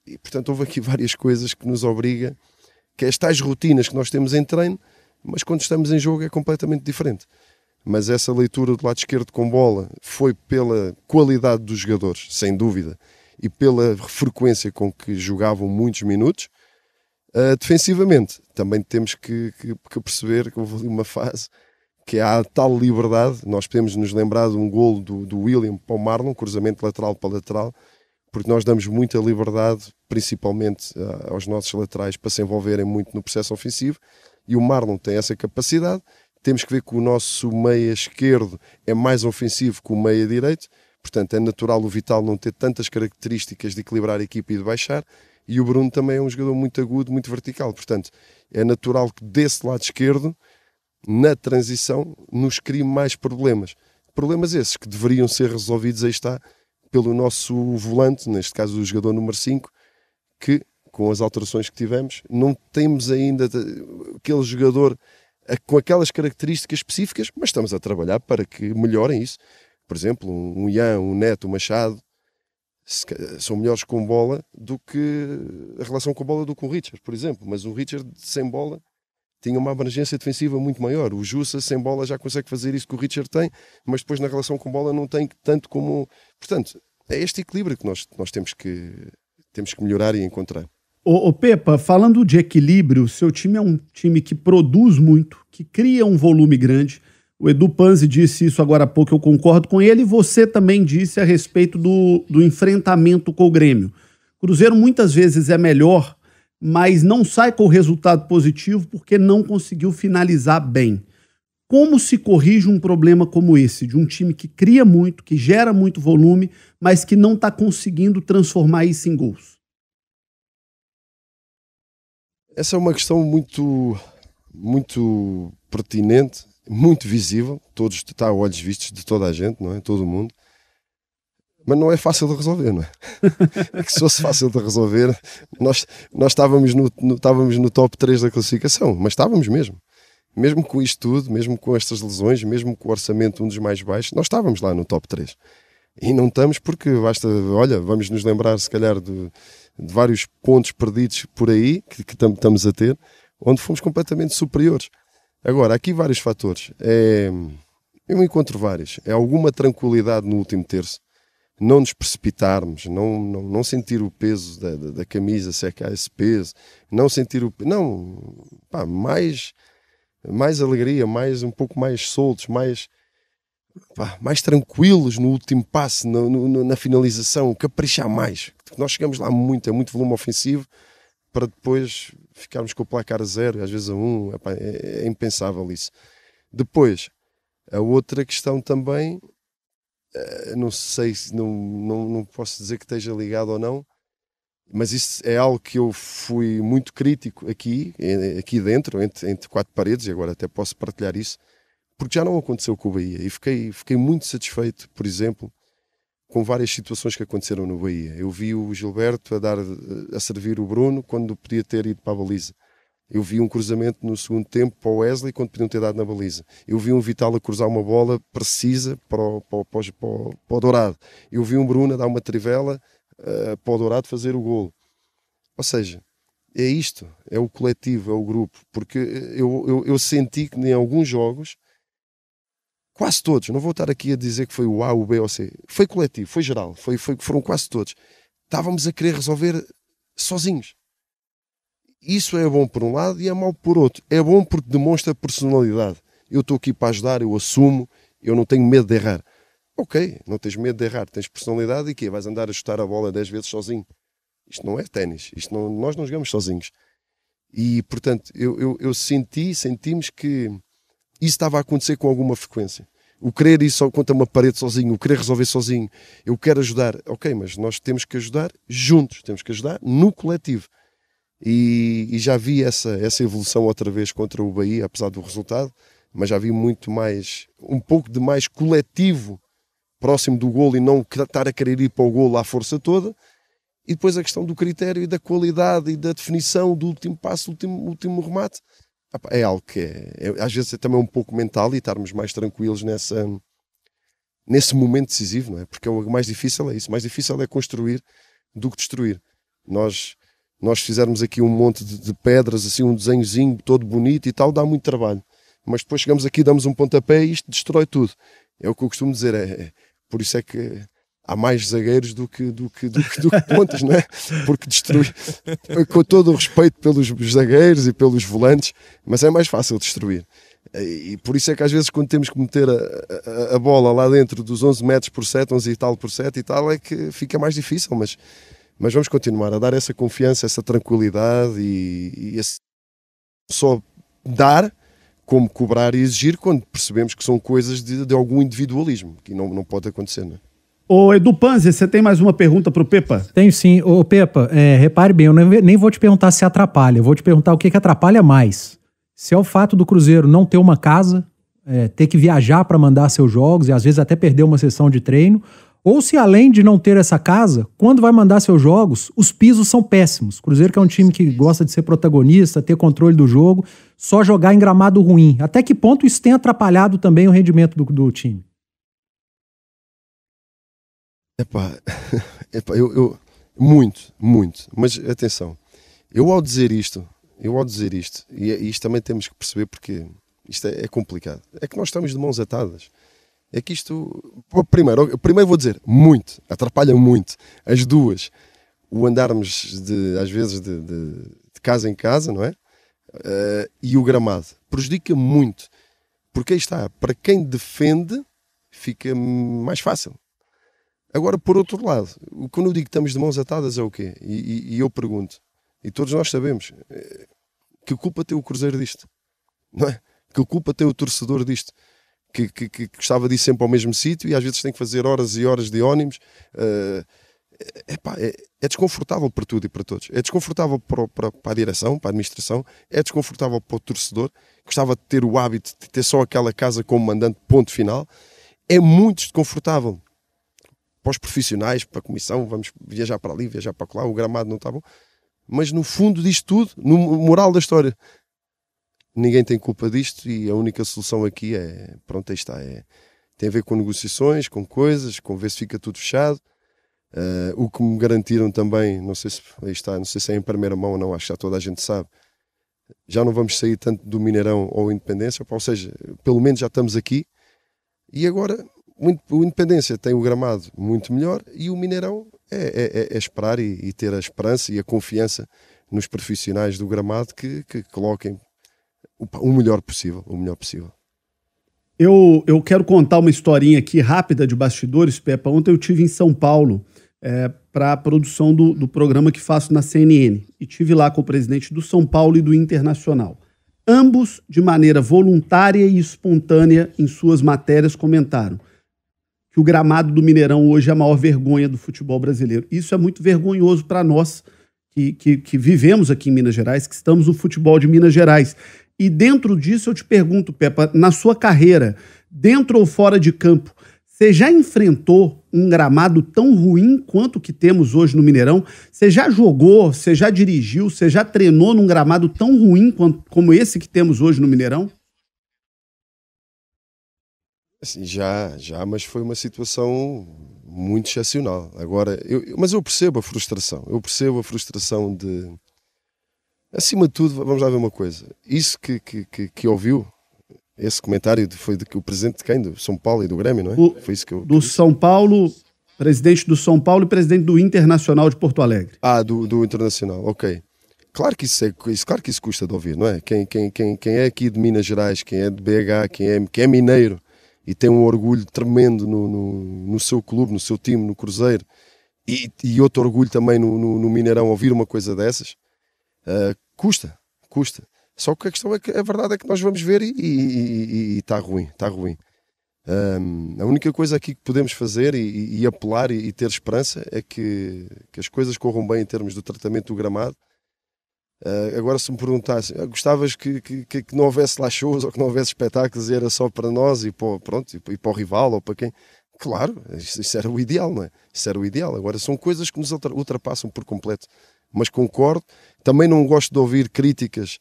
e portanto houve aqui várias coisas que nos obriga, que é as tais rotinas que nós temos em treino, mas quando estamos em jogo é completamente diferente. Mas essa leitura do lado esquerdo com bola foi pela qualidade dos jogadores, sem dúvida, e pela frequência com que jogavam muitos minutos. Defensivamente, também temos que perceber que houve ali uma fase que há tal liberdade. Nós podemos nos lembrar de um golo do William para o Marlon, cruzamento lateral para lateral, porque nós damos muita liberdade, principalmente aos nossos laterais, para se envolverem muito no processo ofensivo, e o Marlon tem essa capacidade. Temos que ver que o nosso meia esquerdo é mais ofensivo que o meia direito, portanto é natural o Vital não ter tantas características de equilibrar a equipa e de baixar, e o Bruno também é um jogador muito agudo, muito vertical, portanto é natural que desse lado esquerdo, na transição, nos crie mais problemas. Problemas esses que deveriam ser resolvidos, aí está, pelo nosso volante, neste caso o jogador número 5, que com as alterações que tivemos, não temos ainda aquele jogador com aquelas características específicas, mas estamos a trabalhar para que melhorem isso. Por exemplo, um Ian, um Neto, um Machado, são melhores com bola do que a relação com bola do que o Richard, por exemplo. Mas o Richard sem bola tinha uma abrangência defensiva muito maior. O Jussa sem bola já consegue fazer isso que o Richard tem, mas depois na relação com bola não tem tanto como... Portanto, é este equilíbrio que nós temos que melhorar e encontrar. Ô Pepa, falando de equilíbrio, o seu time é um time que produz muito, que cria um volume grande. O Edu Panzi disse isso agora há pouco, eu concordo com ele, e você também disse a respeito do enfrentamento com o Grêmio. O Cruzeiro muitas vezes é melhor, mas não sai com o resultado positivo porque não conseguiu finalizar bem. Como se corrige um problema como esse, de um time que cria muito, que gera muito volume, mas que não está conseguindo transformar isso em gols? Essa é uma questão muito, muito pertinente, muito visível, está a olhos vistos de toda a gente, não é? Todo mundo. Mas não é fácil de resolver, não é? É que se fosse fácil de resolver, nós estávamos no top 3 da classificação, mas estávamos mesmo. Mesmo com isto tudo, mesmo com estas lesões, mesmo com o orçamento um dos mais baixos, nós estávamos lá no top 3. E não estamos porque vamos nos lembrar se calhar de vários pontos perdidos por aí, que estamos a ter, onde fomos completamente superiores. Agora, há aqui vários fatores. Eu encontro vários. É alguma tranquilidade no último terço. Não nos precipitarmos, não sentir o peso da camisa, se é que há esse peso. Não sentir o... Não, pá, mais alegria, um pouco mais soltos, mais tranquilos no último passe, na finalização, caprichar mais. Nós chegamos lá muito volume ofensivo, para depois ficarmos com o placar a 0, às vezes a 1, é impensável isso. Depois, a outra questão também, não sei, não posso dizer que esteja ligado ou não, mas isso é algo que eu fui muito crítico aqui dentro, entre quatro paredes, e agora até posso partilhar isso, porque já não aconteceu com o Bahia, e fiquei muito satisfeito, por exemplo, com várias situações que aconteceram no Bahia. Eu vi o Gilberto a servir o Bruno quando podia ter ido para a baliza. Eu vi um cruzamento no segundo tempo para o Wesley quando podiam ter dado na baliza. Eu vi um Vital a cruzar uma bola precisa para o Dourado. Eu vi um Bruno a dar uma trivela para o Dourado fazer o golo. Ou seja, é isto, é o coletivo, é o grupo. Porque eu senti que em alguns jogos, quase todos, não vou estar aqui a dizer que foi o A, o B ou o C, foi coletivo, foi geral, foram quase todos. Estávamos a querer resolver sozinhos. Isso é bom por um lado e é mau por outro. É bom porque demonstra personalidade. Eu estou aqui para ajudar, eu assumo, eu não tenho medo de errar. Ok, não tens medo de errar, tens personalidade e quê? Vais andar a chutar a bola 10 vezes sozinho. Isto não é ténis, nós não jogamos sozinhos. E, portanto, sentimos que isso estava a acontecer com alguma frequência. o querer ir só contra uma parede sozinho, o querer resolver sozinho, eu quero ajudar, ok, mas nós temos que ajudar juntos, temos que ajudar no coletivo. E já vi essa evolução outra vez contra o Bahia, apesar do resultado, mas já vi muito mais, um pouco de mais coletivo próximo do golo e não estar a querer ir para o golo à força toda. E depois a questão do critério e da qualidade e da definição do último passo, do último remate, é algo que às vezes é também um pouco mental e estarmos mais tranquilos nesse momento decisivo, não é? Porque o mais difícil é isso, o mais difícil é construir do que destruir. Nós fizermos aqui um monte de pedras, assim, um desenhozinho todo bonito e tal, dá muito trabalho. Mas depois chegamos aqui, damos um pontapé e isto destrói tudo. É o que eu costumo dizer, por isso é que há mais zagueiros do que pontas, não é? Porque destrui, com todo o respeito pelos zagueiros e pelos volantes, mas é mais fácil destruir. E por isso é que às vezes quando temos que meter a bola lá dentro dos 11 metros por 7, 11 e tal por 7 e tal, é que fica mais difícil, mas vamos continuar a dar essa confiança, essa tranquilidade e só dar como cobrar e exigir quando percebemos que são coisas de algum individualismo, que não pode acontecer, não é? Ô Edu Panzi, você tem mais uma pergunta pro Pepa? Tenho sim. Ô Pepa, repare bem, eu nem vou te perguntar se atrapalha, eu vou te perguntar o que atrapalha mais. Se é o fato do Cruzeiro não ter uma casa, ter que viajar para mandar seus jogos e às vezes até perder uma sessão de treino, ou se além de não ter essa casa, quando vai mandar seus jogos, os pisos são péssimos. Cruzeiro que é um time que gosta de ser protagonista, ter controle do jogo, só jogar em gramado ruim. Até que ponto isso tem atrapalhado também o rendimento do time? Eu muito, mas atenção, eu ao dizer isto, e isto também temos que perceber porque isto é complicado, é que nós estamos de mãos atadas, é que isto, primeiro vou dizer, muito, atrapalha muito, as duas, o andarmos às vezes de casa em casa, não é? E o gramado, prejudica muito, porque aí está, para quem defende, fica mais fácil. Agora, por outro lado, quando eu digo que estamos de mãos atadas é o quê? E eu pergunto, e todos nós sabemos, que culpa tem o Cruzeiro disto? Não é? Que culpa tem o torcedor disto? Que gostava de ir sempre ao mesmo sítio e às vezes tem que fazer horas e horas de ónimos. É desconfortável para tudo e para todos. É desconfortável para a direção, para a administração, é desconfortável para o torcedor, gostava de ter o hábito de ter só aquela casa como mandante, ponto final. É muito desconfortável para os profissionais, para a comissão, vamos viajar para ali, viajar para lá, o gramado não está bom. Mas no fundo disto tudo, no moral da história, ninguém tem culpa disto e a única solução aqui pronto, aí está, tem a ver com negociações, com coisas, com ver se fica tudo fechado. O que me garantiram também, não sei se aí está, não sei se é em primeira mão ou não, acho que já toda a gente sabe, já não vamos sair tanto do Mineirão ou Independência, ou seja, pelo menos já estamos aqui e agora o Independência tem o gramado muito melhor e o Mineirão é esperar e ter a esperança e a confiança nos profissionais do gramado que coloquem o melhor possível, Eu quero contar uma historinha aqui rápida de bastidores, Pepa. Ontem eu estive em São Paulo para a produção do programa que faço na CNN e estive lá com o presidente do São Paulo e do Internacional. Ambos, de maneira voluntária e espontânea em suas matérias, comentaram que o gramado do Mineirão hoje é a maior vergonha do futebol brasileiro. Isso é muito vergonhoso para nós que vivemos aqui em Minas Gerais, que estamos no futebol de Minas Gerais. E dentro disso eu te pergunto, Pepa, na sua carreira, dentro ou fora de campo, você já enfrentou um gramado tão ruim quanto o que temos hoje no Mineirão? Você já jogou, você já dirigiu, você já treinou num gramado tão ruim como esse que temos hoje no Mineirão? Assim, já, mas foi uma situação muito excepcional. Agora, mas eu percebo a frustração de... Acima de tudo, vamos lá ver uma coisa. Isso que ouviu, esse comentário foi o presidente de quem? Do São Paulo e do Grêmio, não é? Foi isso que eu... Do São Paulo, presidente do São Paulo e presidente do Internacional de Porto Alegre. Do Internacional, ok. Claro que isso custa de ouvir, não é? Quem é aqui de Minas Gerais, quem é de BH, quem é mineiro e tem um orgulho tremendo no seu clube, no seu time, no Cruzeiro, e outro orgulho também no Mineirão, ouvir uma coisa dessas, custa. Só que a questão é que a verdade é que nós vamos ver e está ruim. A única coisa aqui que podemos fazer e apelar e ter esperança é que as coisas corram bem em termos do tratamento do gramado. Agora, se me perguntassem, gostavas que não houvesse lá shows ou que não houvesse espetáculos e era só para nós e para o rival ou para quem? Claro, isso era o ideal, não é? Isso era o ideal. Agora, são coisas que nos ultrapassam por completo. Mas concordo, também não gosto de ouvir críticas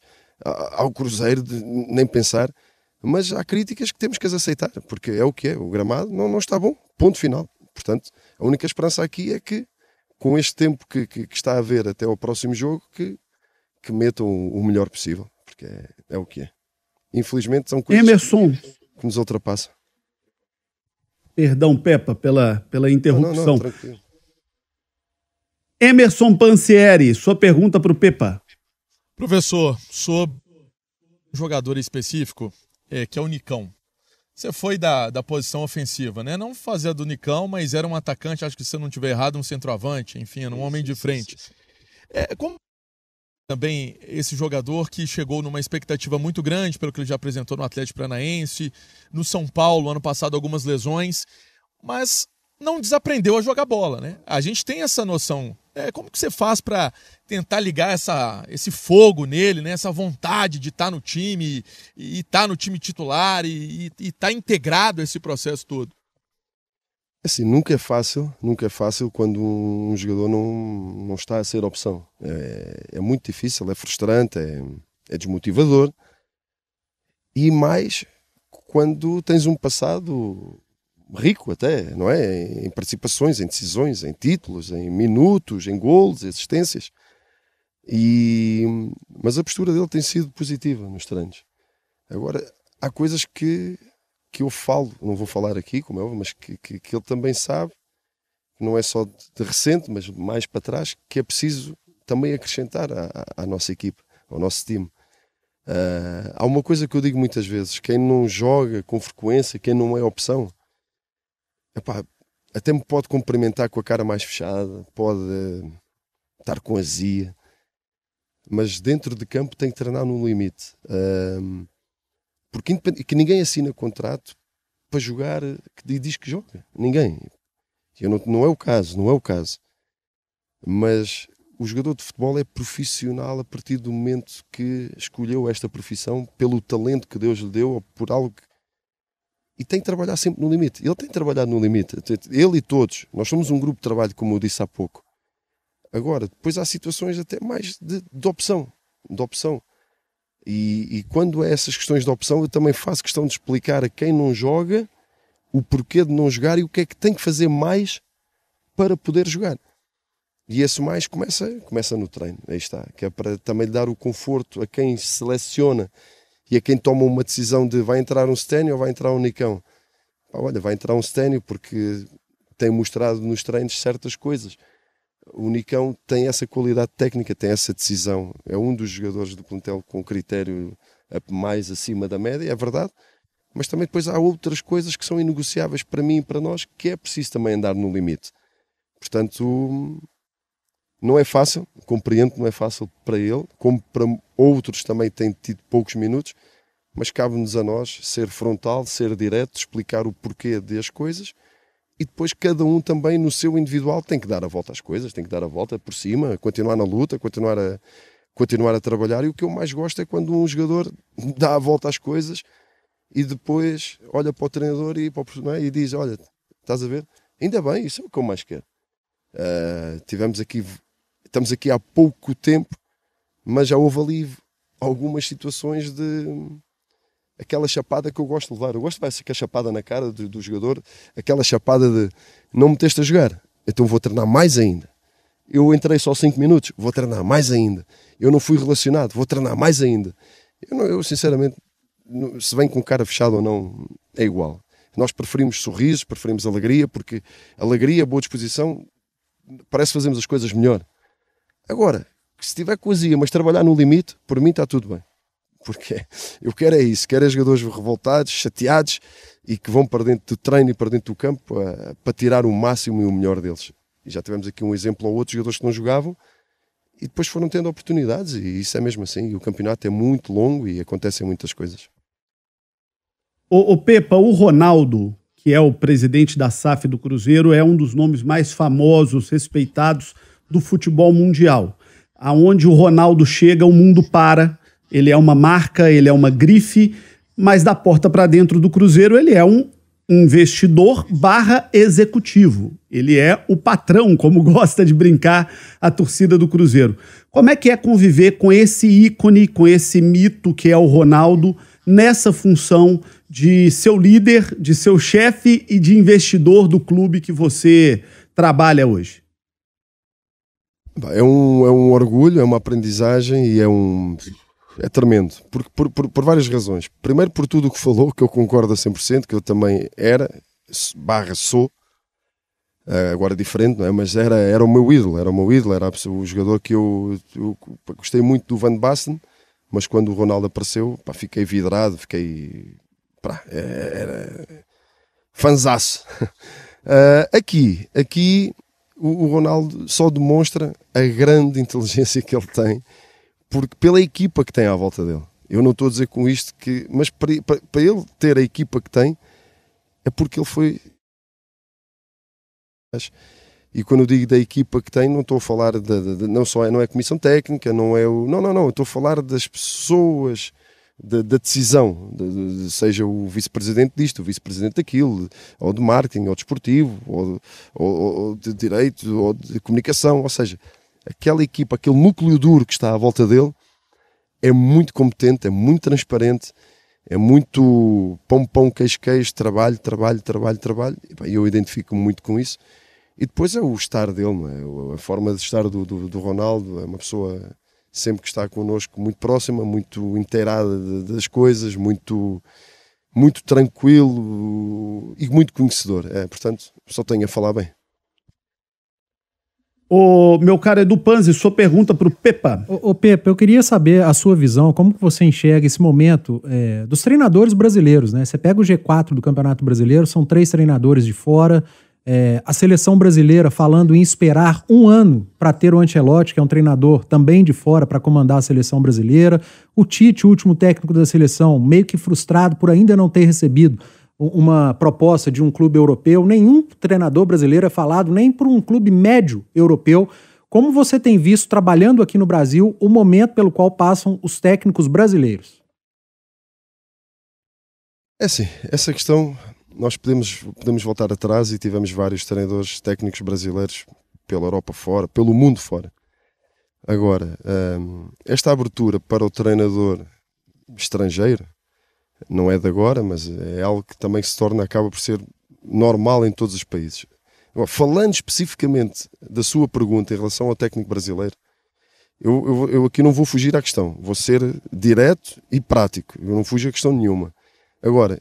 ao Cruzeiro, nem pensar, mas há críticas que temos que as aceitar, porque é o que é, o gramado não está bom, ponto final. Portanto, a única esperança aqui é que, com este tempo que está a haver até ao próximo jogo, que metam o melhor possível, porque é o que é. Infelizmente são coisas que nos ultrapassam. Perdão, Pepa, pela interrupção. Não, tranquilo. Emerson Pansieri, sua pergunta para o Pepa. Professor, sobre um jogador específico, que é o Nicão. Você foi da posição ofensiva, né? Não fazia do Nicão, mas era um atacante, acho que se eu não estiver errado, um centroavante, enfim, era um homem de frente. Como também esse jogador que chegou numa expectativa muito grande pelo que ele já apresentou no Atlético Paranaense, no São Paulo, ano passado algumas lesões, mas não desaprendeu a jogar bola, né? A gente tem essa noção. Como que você faz para tentar ligar esse fogo nele, né? Essa vontade de estar no time e estar no time titular e estar integrado a esse processo todo? Assim, nunca é fácil quando um jogador não está a ser opção. É muito difícil, é frustrante, é desmotivador. E mais quando tens um passado rico até, não é? Em participações, em decisões, em títulos, em minutos, em golos, assistências. Mas a postura dele tem sido positiva nos treinos. Agora, há coisas que eu falo, não vou falar aqui, como é óbvio, mas que ele também sabe, não é só de recente, mas mais para trás, que é preciso também acrescentar à nossa equipa, ao nosso time. Há uma coisa que eu digo muitas vezes: quem não joga com frequência, quem não é opção, até me pode cumprimentar com a cara mais fechada, pode estar com azia, mas dentro de campo tem que treinar no limite. Porque que ninguém assina contrato para jogar que diz que joga. Ninguém. Não é o caso. Mas o jogador de futebol é profissional a partir do momento que escolheu esta profissão, pelo talento que Deus lhe deu, ou por algo e tem que trabalhar sempre no limite. Ele tem trabalhado no limite. Ele e todos. Nós somos um grupo de trabalho, como eu disse há pouco. Agora, depois há situações até mais de opção. E quando é essas questões de opção, eu também faço questão de explicar a quem não joga o porquê de não jogar e o que é que tem que fazer mais para poder jogar. E esse mais começa no treino. Aí está. Que é para também dar o conforto a quem seleciona e a quem toma uma decisão de vai entrar um Stênio ou vai entrar um Nicão. Olha, vai entrar um Stênio porque tem mostrado nos treinos certas coisas. O Nicão tem essa qualidade técnica, tem essa decisão. É um dos jogadores do plantel com critério mais acima da média, é verdade. Mas também depois há outras coisas que são inegociáveis para mim e para nós, que é preciso também andar no limite. Portanto, não é fácil, compreendo que não é fácil para ele, como para outros também têm tido poucos minutos, mas cabe-nos a nós ser frontal, ser direto, explicar o porquê das coisas. E depois cada um também no seu individual tem que dar a volta às coisas, tem que dar a volta por cima, continuar na luta, continuar a trabalhar. E o que eu mais gosto é quando um jogador dá a volta às coisas e depois olha para o treinador e para o profissional e diz: olha, estás a ver? Ainda bem, isso é o que eu mais quero. Estamos aqui há pouco tempo, mas já houve ali algumas situações de aquela chapada que eu gosto de levar. Eu gosto de ser aquela chapada na cara do jogador, aquela chapada de não me meteste a jogar, então vou treinar mais ainda. Eu entrei só 5 minutos, vou treinar mais ainda. Eu não fui relacionado, vou treinar mais ainda. Eu sinceramente, se vem com cara fechada ou não, é igual. Nós preferimos sorrisos, preferimos alegria, porque alegria, boa disposição, parece que fazemos as coisas melhor. Agora, se tiver coisinha, mas trabalhar no limite, por mim está tudo bem. Porque eu quero é isso, quero é jogadores revoltados, chateados e que vão para dentro do treino e para dentro do campo para tirar o máximo e o melhor deles. E já tivemos aqui um exemplo ou outro, jogadores que não jogavam e depois foram tendo oportunidades e isso é mesmo assim. E o campeonato é muito longo e acontecem muitas coisas. O Pepa, o Ronaldo que é o presidente da SAF do Cruzeiro, é um dos nomes mais famosos, respeitados do futebol mundial. Aonde o Ronaldo chega, o mundo para. Ele é uma marca, ele é uma grife, mas da porta para dentro do Cruzeiro ele é um investidor / executivo. Ele é o patrão, como gosta de brincar a torcida do Cruzeiro. Como é que é conviver com esse ícone, com esse mito que é o Ronaldo, nessa função de seu líder, de seu chefe e de investidor do clube que você trabalha hoje? É um orgulho, é uma aprendizagem e é tremendo, por várias razões. Primeiro, por tudo o que falou, que eu concordo a 100%, que eu também sou, agora diferente, não é? Mas era o meu ídolo, era o jogador que eu gostei muito do Van Basten, mas quando o Ronaldo apareceu, fiquei vidrado, era fanzaço. Aqui o Ronaldo só demonstra a grande inteligência que ele tem, porque pela equipa que tem à volta dele. Eu não estou a dizer com isto mas para ele ter a equipa que tem, é porque ele foi. E quando eu digo da equipa que tem, não estou a falar não é a comissão técnica, não é o. Não, eu estou a falar das pessoas, da decisão, seja o vice-presidente disto, o vice-presidente daquilo, ou de marketing, ou de desportivo, ou de direito, ou de comunicação, ou seja, aquela equipa, aquele núcleo duro que está à volta dele é muito competente, é muito transparente, é muito pão, queijo, trabalho. E eu identifico-me muito com isso. E depois é o estar dele, não é? A forma de estar do Ronaldo. É uma pessoa sempre que está connosco muito próxima, muito inteirada das coisas, muito tranquilo e muito conhecedor. Portanto, só tenho a falar bem. Ô, meu caro Edu Panzi, sua pergunta para o Pepa. Ô Pepa, eu queria saber a sua visão, como que você enxerga esse momento dos treinadores brasileiros, né? Você pega o G4 do Campeonato Brasileiro, são 3 treinadores de fora, a seleção brasileira falando em esperar 1 ano para ter o Ancelotti, que é um treinador também de fora, para comandar a seleção brasileira. O Tite, o último técnico da seleção, meio que frustrado por ainda não ter recebido uma proposta de um clube europeu. Nenhum treinador brasileiro é falado nem por um clube médio europeu. Como você tem visto, trabalhando aqui no Brasil, o momento pelo qual passam os técnicos brasileiros? É assim, essa questão, nós podemos voltar atrás e tivemos vários treinadores técnicos brasileiros pela Europa fora, pelo mundo fora. Agora, esta abertura para o treinador estrangeiro, não é de agora, mas é algo que também acaba por ser normal em todos os países. Agora, falando especificamente da sua pergunta em relação ao técnico brasileiro, eu aqui não vou fugir à questão, vou ser direto e prático, eu não fujo a questão nenhuma. Agora,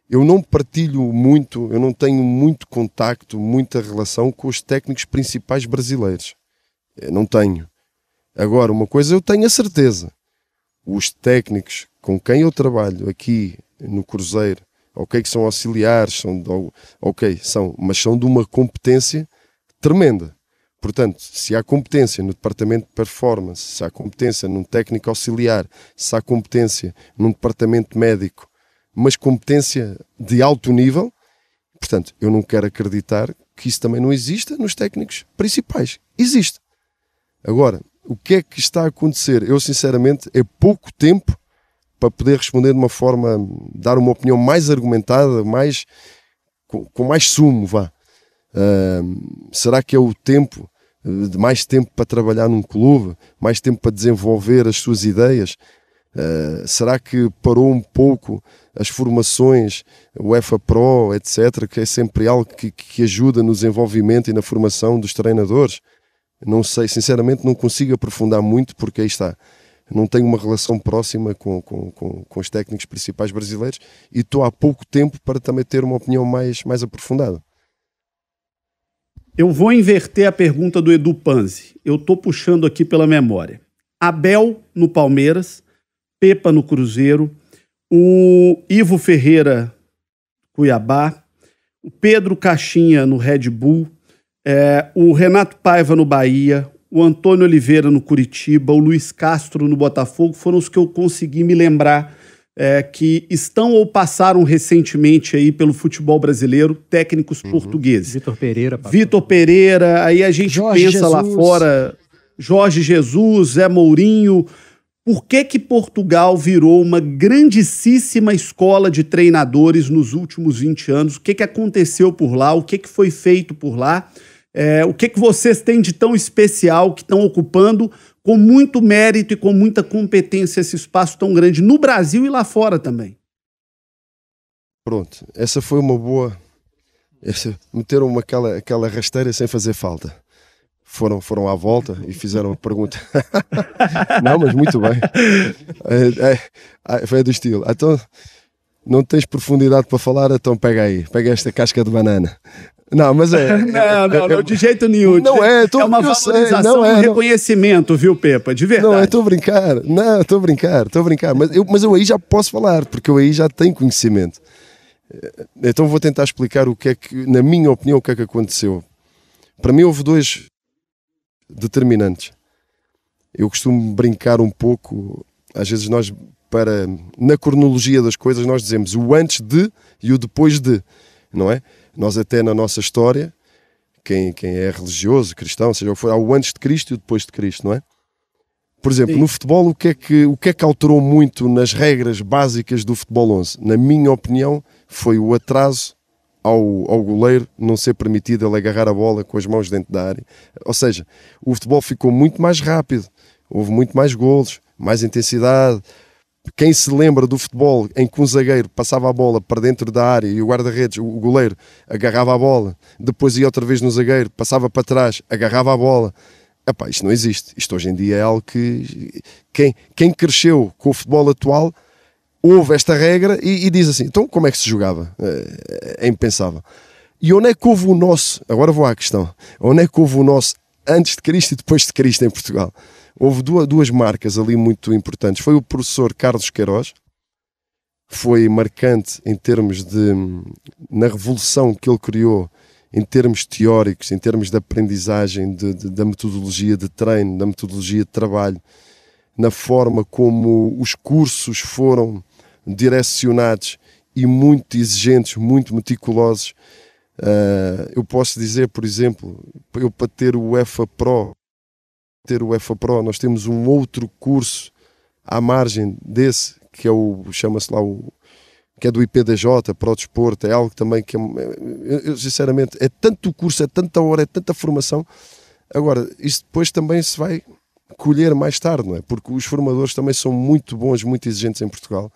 eu não partilho muito, eu não tenho muito contacto, muita relação com os técnicos principais brasileiros. Eu não tenho. Agora, uma coisa eu tenho a certeza, os técnicos com quem eu trabalho aqui no Cruzeiro, que são auxiliares, mas são de uma competência tremenda. Portanto, se há competência no departamento de performance, se há competência num técnico auxiliar, se há competência num departamento médico, mas competência de alto nível, portanto, eu não quero acreditar que isso também não exista nos técnicos principais. Existe. Agora, o que é que está a acontecer? Eu, sinceramente, é pouco tempo para poder responder de uma forma, dar uma opinião mais argumentada, com mais sumo, vá. Será que é o tempo, de mais tempo para trabalhar num clube, mais tempo para desenvolver as suas ideias? Será que parou um pouco as formações, o UEFA Pro, etc., que é sempre algo que ajuda no desenvolvimento e na formação dos treinadores? Não sei, sinceramente não consigo aprofundar muito, porque aí está, não tenho uma relação próxima com os técnicos principais brasileiros e estou há pouco tempo para também ter uma opinião mais aprofundada. Eu vou inverter a pergunta do Edu Panzi. Eu estou puxando aqui pela memória. Abel no Palmeiras, Pepa no Cruzeiro, o Ivo Ferreira, Cuiabá, o Pedro Caixinha no Red Bull, o Renato Paiva no Bahia, o Antônio Oliveira no Curitiba, o Luiz Castro no Botafogo, foram os que eu consegui me lembrar que estão ou passaram recentemente aí pelo futebol brasileiro, técnicos portugueses. Vitor Pereira, aí a gente Jorge pensa Jesus. lá fora, Jorge Jesus, Zé Mourinho. Por que Portugal virou uma grandíssima escola de treinadores nos últimos 20 anos? O que aconteceu por lá? O que foi feito por lá? O que vocês têm de tão especial que estão ocupando com muito mérito e com muita competência esse espaço tão grande no Brasil e lá fora também? Pronto, essa foi uma boa... Meteram-me aquela rasteira sem fazer falta. Foram à volta e fizeram a pergunta. Não, mas muito bem. Foi do estilo. Então, não tens profundidade para falar, então pega esta casca de banana. Não, mas não, de jeito nenhum. Não é uma valorização, um reconhecimento, viu, Pepa? De verdade. Não, estou a brincar. Não, estou a brincar. Mas eu aí já posso falar, porque eu aí já tenho conhecimento. Então vou tentar explicar o que é que, na minha opinião, o que é que aconteceu. Para mim houve dois determinantes. Eu costumo brincar um pouco, às vezes na cronologia das coisas nós dizemos o antes de e o depois de, não é? Nós até na nossa história, quem é religioso, cristão, seja o que for, há o antes de Cristo e o depois de Cristo, não é? Por exemplo, Sim. No futebol, o que é que alterou muito nas regras básicas do futebol 11? Na minha opinião, foi o atraso ao goleiro não ser permitido ele agarrar a bola com as mãos dentro da área. Ou seja, o futebol ficou muito mais rápido, houve muito mais golos, mais intensidade. Quem se lembra do futebol em que um zagueiro passava a bola para dentro da área e o guarda-redes, o goleiro, agarrava a bola, depois ia outra vez no zagueiro, passava para trás, agarrava a bola. Epá, isto não existe. Isto hoje em dia é algo que... Quem cresceu com o futebol atual ouve esta regra e diz assim, então como é que se jogava? É impensável. E onde é que houve o nosso... Agora vou à questão. Onde é que houve o nosso antes de Cristo e depois de Cristo em Portugal? Houve duas marcas ali muito importantes. Foi o professor Carlos Queiroz, foi marcante em termos de... na revolução que ele criou, em termos teóricos, em termos de aprendizagem, da metodologia de treino, da metodologia de trabalho, na forma como os cursos foram direcionados e muito exigentes, muito meticulosos. Eu posso dizer, por exemplo, eu para ter o UEFA Pro, nós temos um outro curso à margem desse, que é chama-se lá que é do IPDJ, para o desporto, é algo também que eu sinceramente, é tanto curso, é tanta hora, é tanta formação. Agora, isso depois também se vai colher mais tarde, não é? Porque os formadores também são muito bons, muito exigentes em Portugal.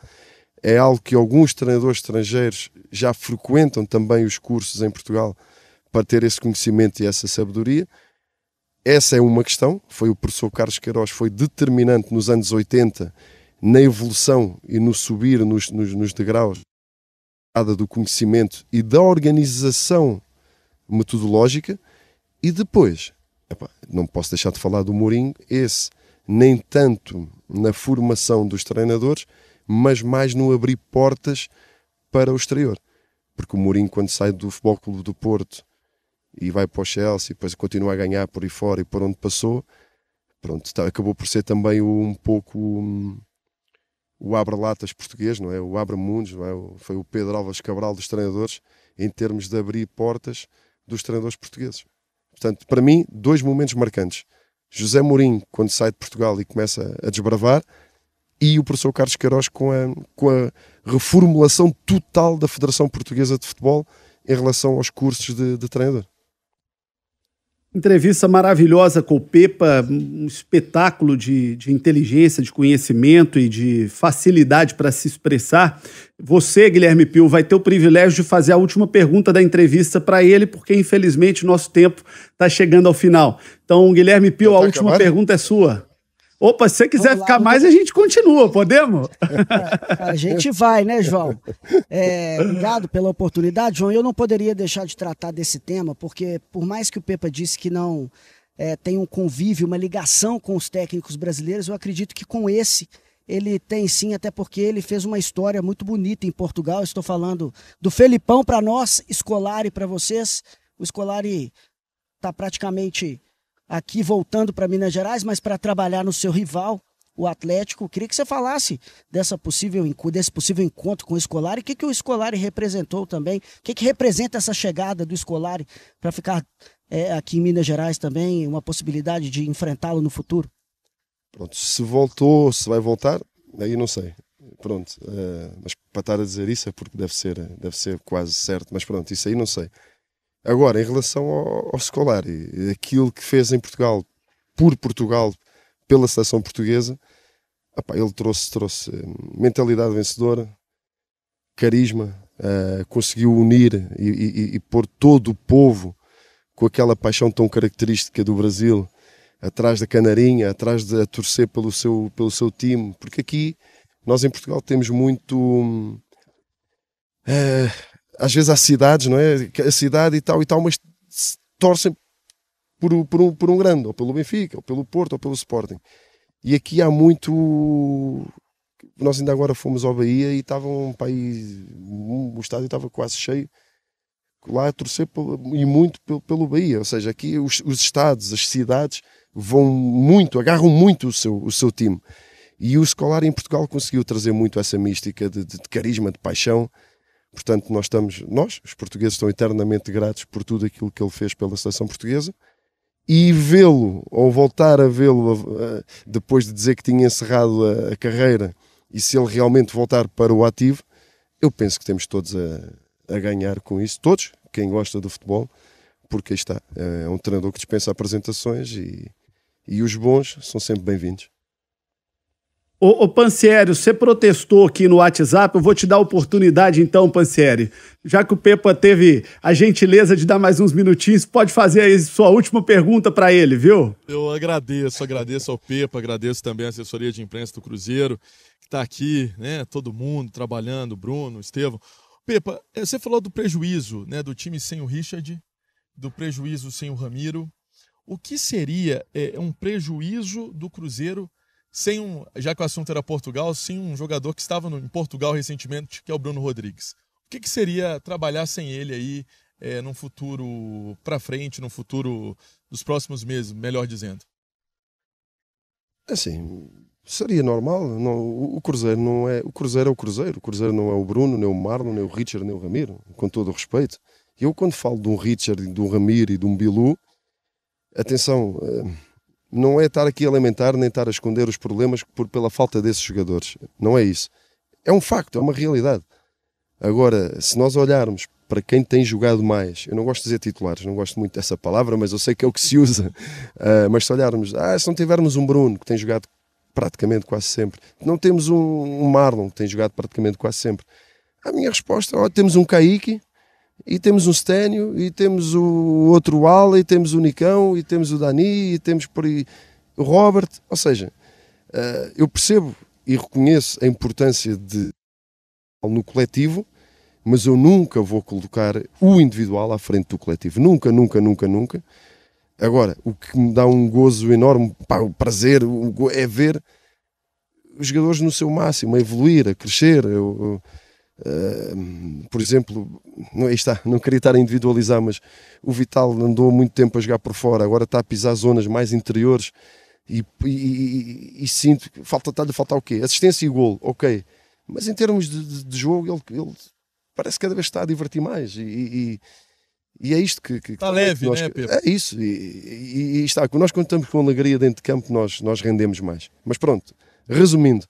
É algo que alguns treinadores estrangeiros já frequentam também os cursos em Portugal para ter esse conhecimento e essa sabedoria. Essa é uma questão. Foi o professor Carlos Queiroz, foi determinante nos anos 80 na evolução e no subir nos degraus do conhecimento e da organização metodológica. E depois, não posso deixar de falar do Mourinho, esse nem tanto na formação dos treinadores, mas mais no abrir portas para o exterior. Porque o Mourinho, quando sai do Futebol Clube do Porto e vai para o Chelsea, depois continua a ganhar por aí fora e por onde passou, pronto, acabou por ser também um pouco o abre-latas português, não é? O abre-mundos, não é? Foi o Pedro Álvares Cabral dos treinadores, em termos de abrir portas dos treinadores portugueses. Portanto, para mim, dois momentos marcantes. José Mourinho, quando sai de Portugal e começa a desbravar, e o professor Carlos Queiroz com a reformulação total da Federação Portuguesa de Futebol em relação aos cursos de treinador. Entrevista maravilhosa com o Pepa, um espetáculo de inteligência, de conhecimento e de facilidade para se expressar. Você, Guilherme Pio, vai ter o privilégio de fazer a última pergunta da entrevista para ele, porque infelizmente o nosso tempo está chegando ao final. Então, Guilherme Pio, a última pergunta é sua. Opa, se você quiser ficar mais, a gente continua, podemos? A gente vai, né, João? Obrigado pela oportunidade, João. Eu não poderia deixar de tratar desse tema, porque por mais que o Pepa disse que não tem um convívio, uma ligação com os técnicos brasileiros, eu acredito que com esse ele tem sim, até porque ele fez uma história muito bonita em Portugal. Estou falando do Felipão para nós, Scolari para vocês. O Scolari está praticamente aqui voltando para Minas Gerais, mas para trabalhar no seu rival, o Atlético. Queria que você falasse desse possível encontro com o Scolari, o que o Scolari representou também, o que representa essa chegada do Scolari para ficar aqui em Minas Gerais também, uma possibilidade de enfrentá-lo no futuro. Pronto, se voltou, se vai voltar, aí não sei. Pronto, mas para estar a dizer isso é porque deve ser quase certo, mas pronto, isso aí não sei. Agora, em relação ao Scolari, aquilo que fez em Portugal, por Portugal, pela seleção portuguesa, ele trouxe mentalidade vencedora, carisma, conseguiu unir e pôr todo o povo com aquela paixão tão característica do Brasil, atrás da canarinha, atrás de torcer pelo seu time, porque aqui nós em Portugal temos muito, às vezes há cidades, não é? A cidade e tal, mas torcem por um grande, ou pelo Benfica, ou pelo Porto, ou pelo Sporting. E aqui há muito. Nós ainda agora fomos ao Bahia e estava o estádio estava quase cheio, lá a torcer e muito pelo Bahia. Ou seja, aqui os estados, as cidades agarram muito o seu time. E o Scolari em Portugal conseguiu trazer muito essa mística de carisma, de paixão. Portanto, nós, os portugueses, estão eternamente gratos por tudo aquilo que ele fez pela seleção portuguesa. E vê-lo, ou voltar a vê-lo, depois de dizer que tinha encerrado a carreira, e se ele realmente voltar para o ativo, eu penso que temos todos a ganhar com isso. Todos, quem gosta do futebol, porque aí está, é um treinador que dispensa apresentações e os bons são sempre bem-vindos. Ô Pansieri, você protestou aqui no WhatsApp, eu vou te dar a oportunidade então, Pansieri. Já que o Pepa teve a gentileza de dar mais uns minutinhos, pode fazer aí sua última pergunta para ele, viu? Eu agradeço ao Pepa, agradeço também a assessoria de imprensa do Cruzeiro, que está aqui, né, todo mundo trabalhando, Bruno, Estevão. Pepa, você falou do prejuízo, né, do time sem o Richard, do prejuízo sem o Ramiro. O que seria um prejuízo do Cruzeiro já que o assunto era Portugal, sem um jogador que estava em Portugal recentemente, que é o Bruno Rodrigues? O que seria trabalhar sem ele aí num futuro para frente, no futuro dos próximos meses, melhor dizendo? Assim, seria normal. O Cruzeiro não é o Cruzeiro, é o Cruzeiro. O Cruzeiro não é o Bruno, nem o Marlon, nem o Richard, nem o Ramiro, com todo o respeito. Eu, quando falo de um Richard, de um Ramiro e de um Bilu, atenção, não é estar aqui a lamentar nem estar a esconder os problemas pela falta desses jogadores. Não é isso. É um facto, é uma realidade. Agora, se nós olharmos para quem tem jogado mais, eu não gosto de dizer titulares, não gosto muito dessa palavra, mas eu sei que é o que se usa. Mas se olharmos, se não tivermos um Bruno, que tem jogado praticamente quase sempre, não temos um Marlon, que tem jogado praticamente quase sempre, a minha resposta é, temos um Kaique, e temos um Stênio, e temos o outro Ala, e temos o Nicão, e temos o Dani, e temos por aí o Robert. Ou seja, eu percebo e reconheço a importância no coletivo, mas eu nunca vou colocar o individual à frente do coletivo. Nunca, nunca, nunca, nunca. Agora, o que me dá um gozo enorme, o prazer, é ver os jogadores no seu máximo, a evoluir, a crescer. Por exemplo, não queria estar a individualizar, mas o Vital andou muito tempo a jogar por fora, agora está a pisar zonas mais interiores e sinto que está-lhe a faltar o quê? Assistência e golo, ok, mas em termos de jogo ele parece que cada vez está a divertir mais e é isto que está leve, nós, né, Pepe? É isso, e está, nós quando estamos com alegria dentro de campo nós rendemos mais, mas pronto, resumindo,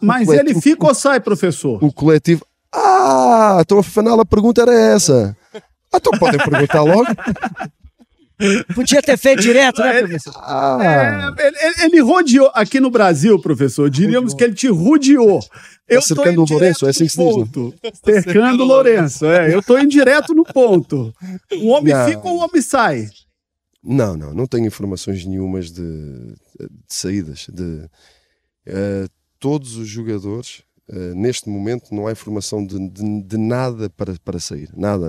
mas ele fica ou sai, professor? O coletivo. Então afinal a pergunta era essa. Então podem perguntar logo. Podia ter feito direto, né, professor? Ele rodeou aqui no Brasil, professor. Diríamos que ele te rodeou. Cercando o Lourenço, é assim que se diz. Cercando o Lourenço, eu estou indo direto no ponto. O homem fica ou o homem sai? Não tenho informações nenhumas de saídas. Todos os jogadores. Neste momento não há informação de nada para sair, nada.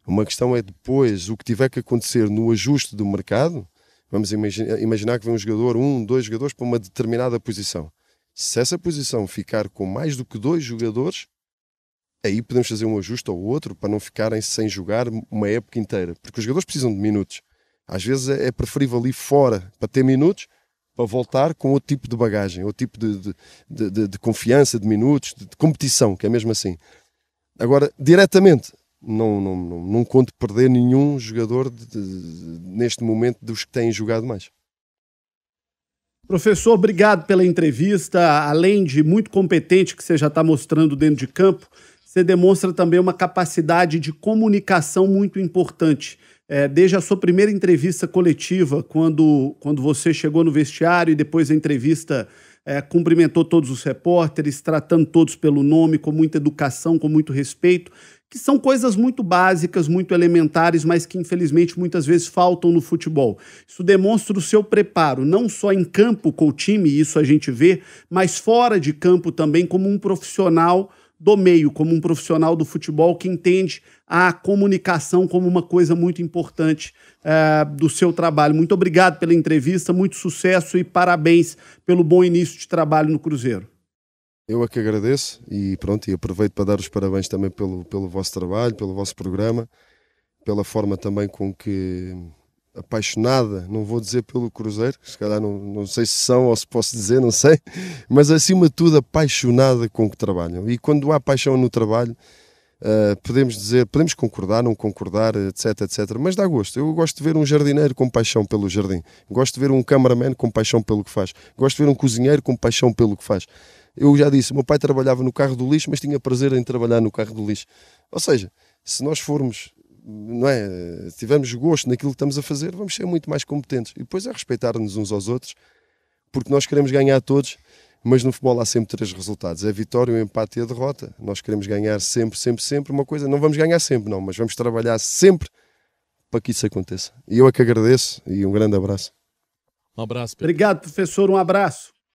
Uma questão é depois o que tiver que acontecer no ajuste do mercado. Vamos imaginar que vem um jogador, 2 jogadores para uma determinada posição. Se essa posição ficar com mais do que 2 jogadores, aí podemos fazer um ajuste ou outro para não ficarem sem jogar uma época inteira, porque os jogadores precisam de minutos. Às vezes é preferível ir fora para ter minutos, para voltar com outro tipo de bagagem, outro tipo de confiança, de minutos, de competição, que é mesmo assim. Agora, diretamente, não conto perder nenhum jogador neste momento dos que têm jogado mais. Professor, obrigado pela entrevista. Além de muito competente que você já está mostrando dentro de campo, você demonstra também uma capacidade de comunicação muito importante. Desde a sua primeira entrevista coletiva, quando você chegou no vestiário e depois a entrevista cumprimentou todos os repórteres, tratando todos pelo nome, com muita educação, com muito respeito, que são coisas muito básicas, muito elementares, mas que infelizmente muitas vezes faltam no futebol. Isso demonstra o seu preparo, não só em campo com o time, isso a gente vê, mas fora de campo também como um profissional do meio, como um profissional do futebol que entende a comunicação como uma coisa muito importante do seu trabalho. Muito obrigado pela entrevista, muito sucesso e parabéns pelo bom início de trabalho no Cruzeiro. Eu é que agradeço e pronto, e aproveito para dar os parabéns também pelo vosso trabalho, pelo vosso programa, pela forma também com que, apaixonada, não vou dizer pelo Cruzeiro, se calhar não sei se são ou se posso dizer, não sei, mas acima de tudo apaixonada com que trabalham. E quando há paixão no trabalho, podemos concordar, não concordar, etc, mas dá gosto. Eu gosto de ver um jardineiro com paixão pelo jardim, gosto de ver um cameraman com paixão pelo que faz, gosto de ver um cozinheiro com paixão pelo que faz. Eu já disse, meu pai trabalhava no carro do lixo, mas tinha prazer em trabalhar no carro do lixo. Ou seja, se nós formos, se tivermos gosto naquilo que estamos a fazer, vamos ser muito mais competentes. E depois é respeitar-nos uns aos outros, porque nós queremos ganhar todos, mas no futebol há sempre 3 resultados. É a vitória, o empate e a derrota. Nós queremos ganhar sempre uma coisa. Não vamos ganhar sempre, não, mas vamos trabalhar sempre para que isso aconteça. E eu é que agradeço e um grande abraço. Um abraço, Pedro. Obrigado, professor. Um abraço.